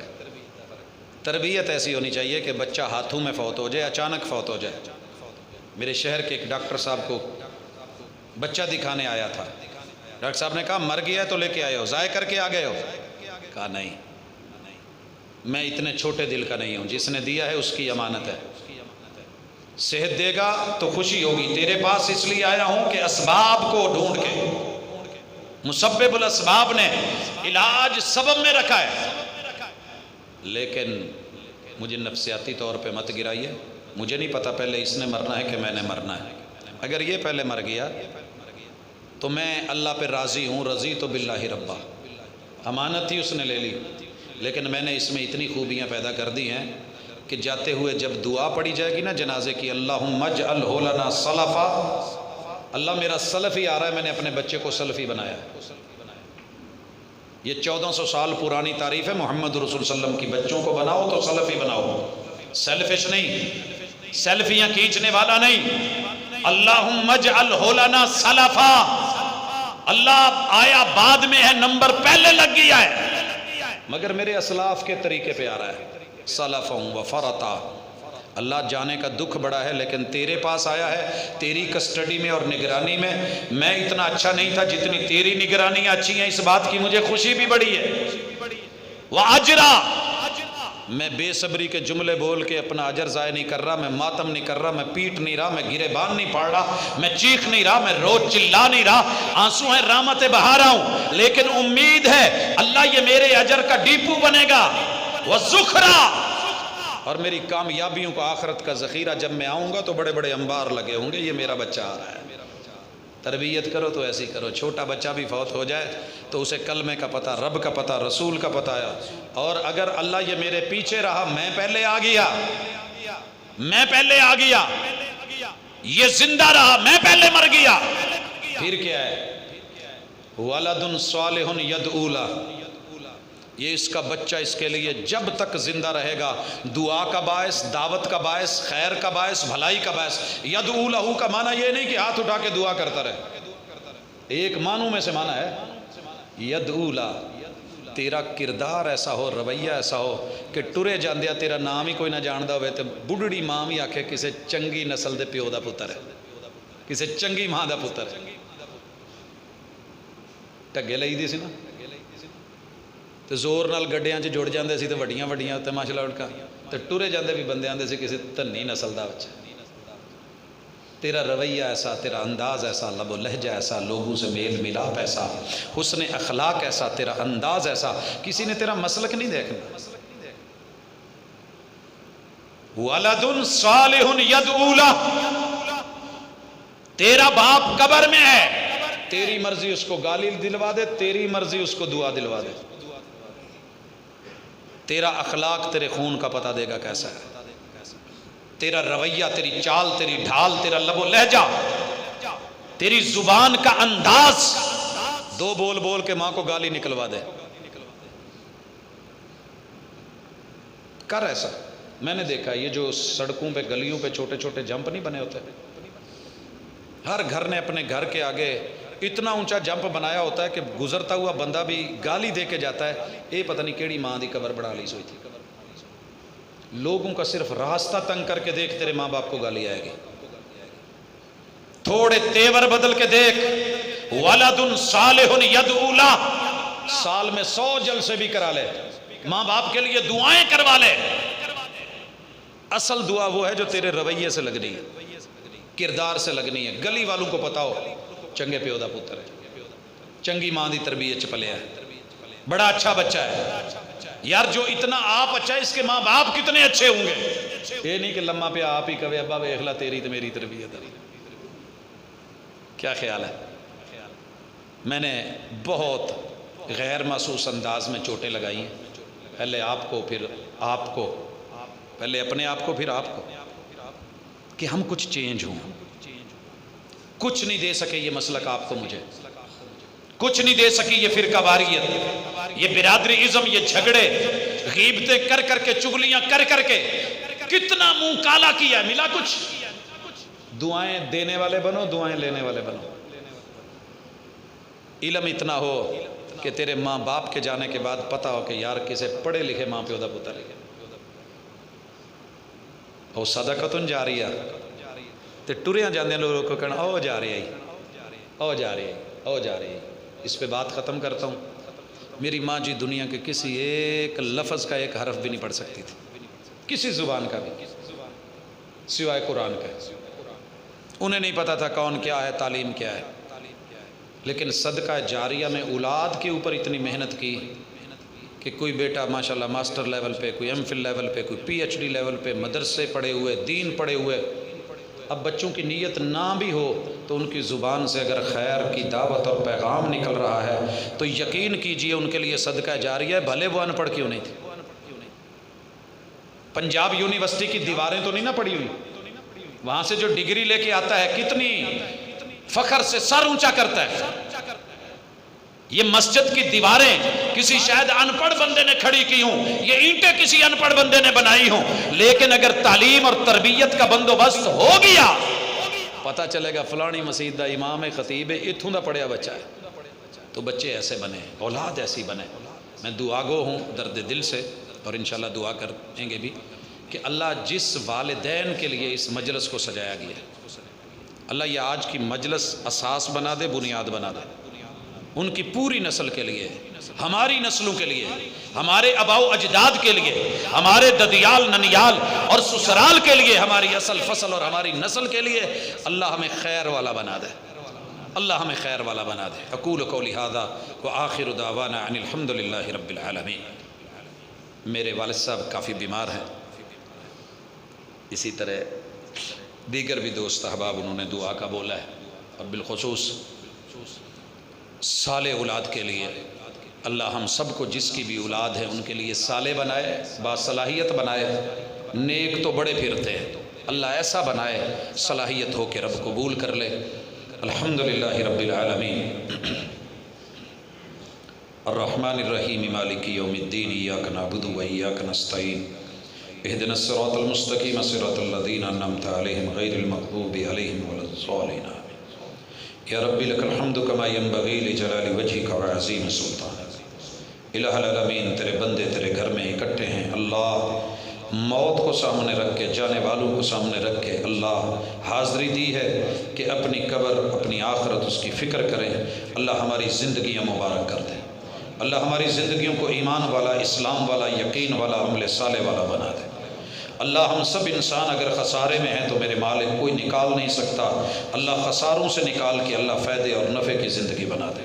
تربیت ایسی ہونی چاہیے کہ بچہ ہاتھوں میں فوت ہو جائے، اچانک فوت ہو جائے. میرے شہر کے ایک ڈاکٹر صاحب کو بچہ دکھانے آیا تھا. ڈاکٹر صاحب نے کہا مر گیا ہے تو لے کے آئے ہو، ضائع کر کے آ گئے ہو؟ کہا نہیں، میں اتنے چھوٹے دل کا نہیں ہوں، جس نے دیا ہے اس کی امانت ہے. صحت دے گا تو خوشی ہوگی. تیرے پاس اس لیے آیا ہوں کہ اسباب کو ڈھونڈ کے، مسبب الاسباب نے علاج سبب میں رکھا ہے، لیکن مجھے نفسیاتی طور پہ مت گرائیے. مجھے نہیں پتا پہلے اس نے مرنا ہے کہ میں نے مرنا ہے. اگر یہ پہلے مر گیا تو میں اللہ پہ راضی ہوں. رضیت باللہ ربا، امانت ہی اس نے لے لی، لیکن میں نے اس میں اتنی خوبیاں پیدا کر دی ہیں کہ جاتے ہوئے جب دعا پڑھی جائے گی نا جنازے کی، اللہم اجعلہ لنا سلفا، اللہ میرا سلفی آ رہا ہے، میں نے اپنے بچے کو سلفی بنایا ہے. یہ 1400 سال پرانی تعریف ہے محمد رسول صلی اللہ علیہ وسلم کی. بچوں کو بناؤ تو سلفی بناؤ، سیلفش نہیں، سیلفیاں کھینچنے والا نہیں. اللہم اجعلہ لنا سلفا، اللہ آیا بعد میں ہے، نمبر پہلے لگ گیا ہے، مگر میرے اسلاف کے طریقے پہ آ رہا ہے. سلفا و فرطا. اللہ جانے کا دکھ بڑا ہے، لیکن تیرے پاس آیا ہے، تیری کسٹڈی میں اور نگرانی میں. میں اتنا اچھا نہیں تھا جتنی تیری نگرانیاں اچھی ہیں، اس بات کی مجھے خوشی بھی بڑی ہے. وَأَجْرَا، میں بے صبری کے جملے بول کے اپنا اجر ضائع نہیں کر رہا، میں ماتم نہیں کر رہا، میں پیٹ نہیں رہا، میں گرے بان نہیں پاڑ رہا، میں چیخ نہیں رہا، میں روز چلا نہیں رہا. آنسو ہیں رحمتیں بہا رہا ہوں، لیکن امید ہے اللہ یہ میرے اجر کا ڈیپو بنے گا. وَذُخْرَا، اور میری کامیابیوں کا آخرت کا ذخیرہ. جب میں آؤں گا تو بڑے بڑے انبار لگے ہوں گے. یہ میرا بچہ آ رہا ہے. تربیت کرو تو ایسی کرو. چھوٹا بچہ بھی فوت ہو جائے تو اسے کلمے کا پتہ، رب کا پتہ، رسول کا پتہ ہے. اور اگر اللہ یہ میرے پیچھے رہا، میں پہلے آ گیا، میں پہلے آ گیا، یہ زندہ رہا، میں پہلے مر گیا، پھر کیا ہے؟ وَلَدٌ صَالِحٌ يَدْعُو لَهُ، یہ اس کا بچہ اس کے لیے جب تک زندہ رہے گا دعا کا باعث، دعوت کا باعث، خیر کا باعث، بھلائی کا باعث. یدعو لہو کا معنی یہ نہیں کہ ہاتھ اٹھا کے دعا کرتا رہے، ایک معنوں میں سے معنی ہے یدعو لا، تیرا کردار ایسا ہو، رویہ ایسا ہو کہ ٹرے جاندیا تیرا نام ہی کوئی نہ جاندا ہوئے تے بڑھڑی ماں بھی آکھے کسے چنگی نسل دے پیو دا پتر ہے، کسے چنگی ماں دا پتر ہے. ٹگے لئی دی سی نا تو زور نال گڈیاں چ جڑ جاندے سی تے وڈیاں وڈیاں تے ماشاءاللہ ان کا تے ٹرے جاندے بھی بندے آندے سی کسی دھنی نسل دا بچہ. تیرا رویہ ایسا، تیرا انداز ایسا، لب و لہجہ ایسا، لوگوں سے میل ملاپ ایسا، حسن اخلاق ایسا، تیرا انداز ایسا، کسی نے تیرا مسلک نہیں دیکھنا. وَلَدٌ صَالِحٌ يَدْعُو لَهُ، تیرا باپ قبر میں ہے، تیری مرضی اس کو گالی دلوا دے، تیری مرضی اس کو دعا دلوا دے. تیرا اخلاق تیرے خون کا پتہ دے گا کیسا ہے، تیرا رویہ، تیری چال، تیری ڈھال، تیرا لب و لہجہ، تیری زبان کا انداز. دو بول بول کے ماں کو گالی نکلوا دے، کر ایسا. میں نے دیکھا یہ جو سڑکوں پہ گلیوں پہ چھوٹے چھوٹے جمپ نہیں بنے ہوتے، ہر گھر نے اپنے گھر کے آگے اتنا اونچا جمپ بنایا ہوتا ہے کہ گزرتا ہوا بندہ بھی گالی دے کے جاتا ہے. یہ پتہ نہیں کیڑی ماں دی قبر بنا لی سوئی تھی. لوگوں کا صرف راستہ تنگ کر کے دیکھ، تیرے ماں باپ کو گالی آئے گی. تھوڑے تیور بدل کے دیکھ، وَلَدٌ صَالِحٌ يَدْعُو لَهُ، سال میں 100 جلسے بھی کرا لے، ماں باپ کے لیے دعائیں کروا لے. اصل دعا وہ ہے جو تیرے رویے سے لگنی ہے، کردار سے لگنی ہے. گلی والوں کو پتا ہو چنگے پیو دا پتر ہے، چنگی ماں دی تربیت چ پلیا ہے، بڑا اچھا بچہ ہے. یار جو اتنا آپ اچھا ہے، اس کے ماں باپ کتنے اچھے ہوں گے. یہ نہیں کہ لمحہ پہ آپ ہی کہے ابا ویکھ لا تیری تو میری تربیت ہے. کیا خیال ہے؟ میں نے بہت غیر محسوس انداز میں چوٹیں لگائی ہیں، پہلے آپ کو، پھر آپ کو، پہلے اپنے آپ کو، پھر آپ کو، کہ ہم کچھ چینج ہوں. کچھ نہیں دے سکے یہ مسلک آپ کو، مجھے کچھ نہیں دے سکی یہ فرقہ واریت، یہ برادری ازم، یہ جھگڑے، غیبتیں کر کر کے، چغلیاں کر کر کے کتنا منہ کالا کیا ہے، ملا کچھ؟ دعائیں دینے والے بنو، دعائیں لینے والے بنو۔ علم اتنا ہو کہ تیرے ماں باپ کے جانے کے بعد پتہ ہو کہ یار کسے پڑھے لکھے ماں پیو دا پتر لکھے، او صدقۃ جاریہ تے ٹریاں جاندے لوگوں کو کہنا او جا رہی ہے، او جا رہی ہے، او جا رہی ہے۔ اس پہ بات ختم کرتا ہوں۔ میری ماں جی دنیا کے کسی ایک لفظ کا ایک حرف بھی نہیں پڑھ سکتی تھی، کسی زبان کا بھی، سوائے قرآن کا۔ انہیں نہیں پتا تھا کون کیا ہے، تعلیم کیا ہے، لیکن صدقہ جاریہ میں اولاد کے اوپر اتنی محنت کی کہ کوئی بیٹا ماشاءاللہ ماسٹر لیول پہ، کوئی ایم فل لیول پہ، کوئی پی ایچ ڈی لیول پہ، مدرسے پڑھے ہوئے، دین پڑھے ہوئے۔ اب بچوں کی نیت نہ بھی ہو تو ان کی زبان سے اگر خیر کی دعوت اور پیغام نکل رہا ہے تو یقین کیجئے ان کے لیے صدقہ جاریہ ہے، بھلے وہ ان پڑھ کیوں نہیں تھی۔ پنجاب یونیورسٹی کی دیواریں تو نہیں نہ پڑی ہوئی، وہاں سے جو ڈگری لے کے آتا ہے کتنی فخر سے سر اونچا کرتا ہے۔ یہ مسجد کی دیواریں کسی شاید ان پڑھ بندے نے کھڑی کی ہوں، یہ اینٹیں کسی ان پڑھ بندے نے بنائی ہوں، لیکن اگر تعلیم اور تربیت کا بندوبست ہو گیا پتہ چلے گا فلانی مسجد دا امام ہے، خطیب ہے، اتھوں دا پڑھیا بچہ ہے۔ تو بچے ایسے بنے، اولاد ایسی بنے۔ میں دعا گو ہوں درد دل سے، اور انشاءاللہ دعا کریں گے بھی کہ اللہ جس والدین کے لیے اس مجلس کو سجایا گیا ہے، اللہ یہ آج کی مجلس اساس بنا دے، بنیاد بنا دے ان کی پوری نسل کے لیے، ہماری نسلوں کے لیے، ہمارے آباء و اجداد کے لیے، ہمارے ددیال ننیال اور سسرال کے لیے، ہماری اصل فصل اور ہماری نسل کے لیے اللہ ہمیں خیر والا بنا دے، اللہ ہمیں خیر والا بنا دے۔ اقول قولی ھذا وآخر دعوانا ان الحمد للہ رب العالمین۔ میرے والد صاحب کافی بیمار ہیں، اسی طرح دیگر بھی دوست احباب انہوں نے دعا کا بولا ہے، اور بالخصوص صالح اولاد کے لیے اللہ ہم سب کو جس کی بھی اولاد ہے ان کے لیے صالح بنائے، باصلاحیت بنائے۔ نیک تو بڑے پھرتے ہیں، اللہ ایسا بنائے صلاحیت ہو کہ رب قبول کر لے۔ الحمدللہ رب العالمین الرحمن الرحیم مالک یوم الدین ایاک نعبد و ایاک نستعین اہدنا الصراط المستقیم صراط الذین انعمت علیہم غیر المغضوب علیہم ولا الضالین۔ یا ربی لک الحمد کما ینبغی لجلال وجہک وعظیم سلطانک۔ الہ العالمین تیرے بندے تیرے گھر میں اکٹھے ہیں، اللہ موت کو سامنے رکھ کے، جانے والوں کو سامنے رکھ کے اللہ حاضری دی ہے کہ اپنی قبر اپنی آخرت اس کی فکر کریں۔ اللہ ہماری زندگیاں مبارک کر دے، اللہ ہماری زندگیوں کو ایمان والا، اسلام والا، یقین والا، عمل صالح والا بنا دے۔ اللہ ہم سب انسان اگر خسارے میں ہیں تو میرے مالک کوئی نکال نہیں سکتا، اللہ خساروں سے نکال کے اللہ فائدے اور نفع کی زندگی بنا دے۔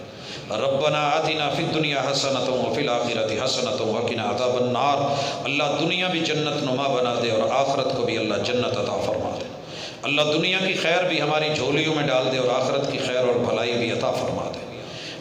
ربنا آتنا فی الدنیا حسنۃ وفی الآخرۃ حسنۃ وقنا عذاب النار۔ اللہ دنیا بھی جنت نما بنا دے اور آخرت کو بھی اللہ جنت عطا فرما دے۔ اللہ دنیا کی خیر بھی ہماری جھولیوں میں ڈال دے اور آخرت کی خیر اور بھلائی بھی عطا فرما دے۔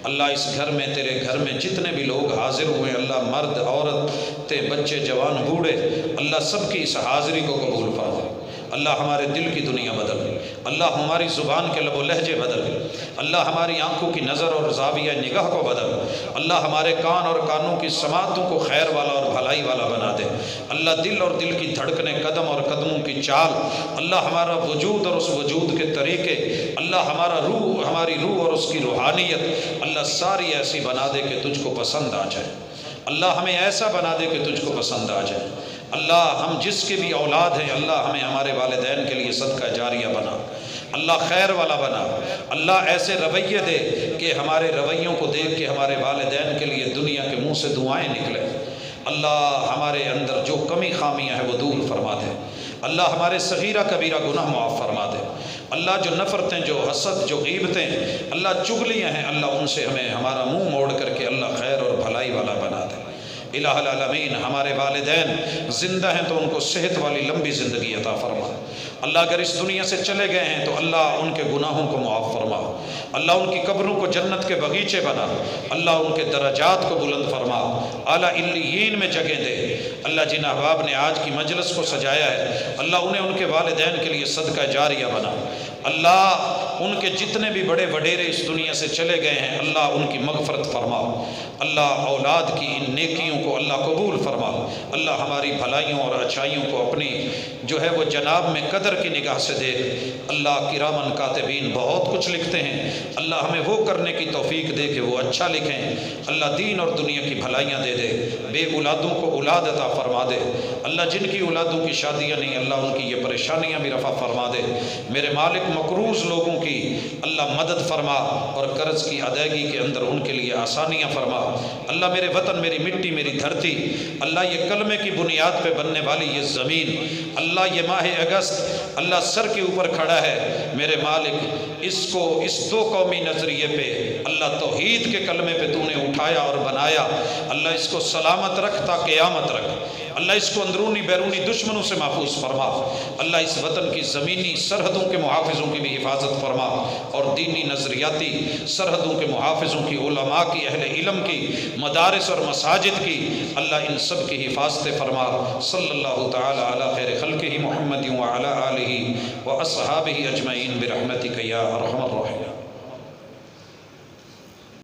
اللہ اس گھر میں، تیرے گھر میں جتنے بھی لوگ حاضر ہوئے، اللہ مرد عورتیں بچے جوان بوڑھے، اللہ سب کی اس حاضری کو قبول فرما۔ اللہ ہمارے دل کی دنیا بدل، اللہ ہماری زبان کے لب و لہجے بدل، اللہ ہماری آنکھوں کی نظر اور زاویہ نگاہ کو بدل، اللہ ہمارے کان اور کانوں کی سماعتوں کو خیر والا اور بھلائی والا بنا دے۔ اللہ دل اور دل کی دھڑکنے، قدم اور قدموں کی چال، اللہ ہمارا وجود اور اس وجود کے طریقے، اللہ ہماری روح اور اس کی روحانیت اللہ ساری ایسی بنا دے کہ تجھ کو پسند آ جائے۔ اللہ ہمیں ایسا بنا دے کہ تجھ کو پسند آ جائے۔ اللہ ہم جس کے بھی اولاد ہیں، اللہ ہمیں ہمارے والدین کے لیے صدقہ جاریہ بنا، اللہ خیر والا بنا، اللہ ایسے رویے دے کہ ہمارے رویوں کو دیکھ کے ہمارے والدین کے لیے دنیا کے منہ سے دعائیں نکلیں۔ اللہ ہمارے اندر جو کمی خامیاں ہیں وہ دور فرما دے، اللہ ہمارے صغیرہ کبیرہ گناہ معاف فرما دے۔ اللہ جو نفرتیں، جو حسد، جو غیبتیں، اللہ چغلیاں ہیں، اللہ ان سے ہمیں ہمارا منہ موڑ کر کے اللہ خیر اور بھلائی والا بنا دے۔ الہ العالمین ہمارے والدین زندہ ہیں تو ان کو صحت والی لمبی زندگی عطا فرما۔ اللہ اگر اس دنیا سے چلے گئے ہیں تو اللہ ان کے گناہوں کو معاف فرما، اللہ ان کی قبروں کو جنت کے بغیچے بنا، اللہ ان کے درجات کو بلند فرما، اعلیٰ علیین میں جگہ دے۔ اللہ جن احباب نے آج کی مجلس کو سجایا ہے، اللہ انہیں ان کے والدین کے لیے صدقہ جاریہ بنا۔ اللہ ان کے جتنے بھی بڑے وڈیرے اس دنیا سے چلے گئے ہیں اللہ ان کی مغفرت فرما، اللہ اولاد کی ان نیکیوں کو اللہ قبول فرما، اللہ ہماری بھلائیوں اور اچھائیوں کو اپنی جو ہے وہ جناب میں قدر کی نگاہ سے دے۔ اللہ کرامن کاتبین بہت کچھ لکھتے ہیں، اللہ ہمیں وہ کرنے کی توفیق دے کہ وہ اچھا لکھیں، اللہ دین اور دنیا کی بھلائیاں دے دے، بے اولادوں کو اولاد عطا فرما دے، اللہ جن کی اولادوں کی شادیاں نہیں اللہ ان کی یہ پریشانیاں بھی رفع فرما دے، میرے مالک مقروض لوگوں کی اللہ مدد فرما اور قرض کی ادائیگی کے اندر ان کے لیے آسانیاں فرما۔ اللہ میرے وطن، میری مٹی، میری دھرتی، اللہ یہ کلمے کی بنیاد پہ بننے والی یہ زمین، اللہ یہ ماہ اگست اللہ سر کے اوپر کھڑا ہے، میرے مالک اس کو اس دو قومی نظریے پہ اللہ توحید کے کلمے پہ تو نے اٹھایا اور بنایا، اللہ اس کو سلامت رکھ تا قیامت رکھ، اللہ اس کو اندرونی بیرونی دشمنوں سے محفوظ فرما، اللہ اس وطن کی زمینی سرحدوں کے محافظوں کی بھی حفاظت فرما اور دینی نظریاتی سرحدوں کے محافظوں کی، علماء کی، اہل علم کی، مدارس اور مساجد کی، اللہ ان سب کی حفاظت فرما۔ صلی اللہ تعالی علی خیر خلقہ محمد وعلی آلہ واصحابہ اجمعین برحمتک یا ارحم الراحمین۔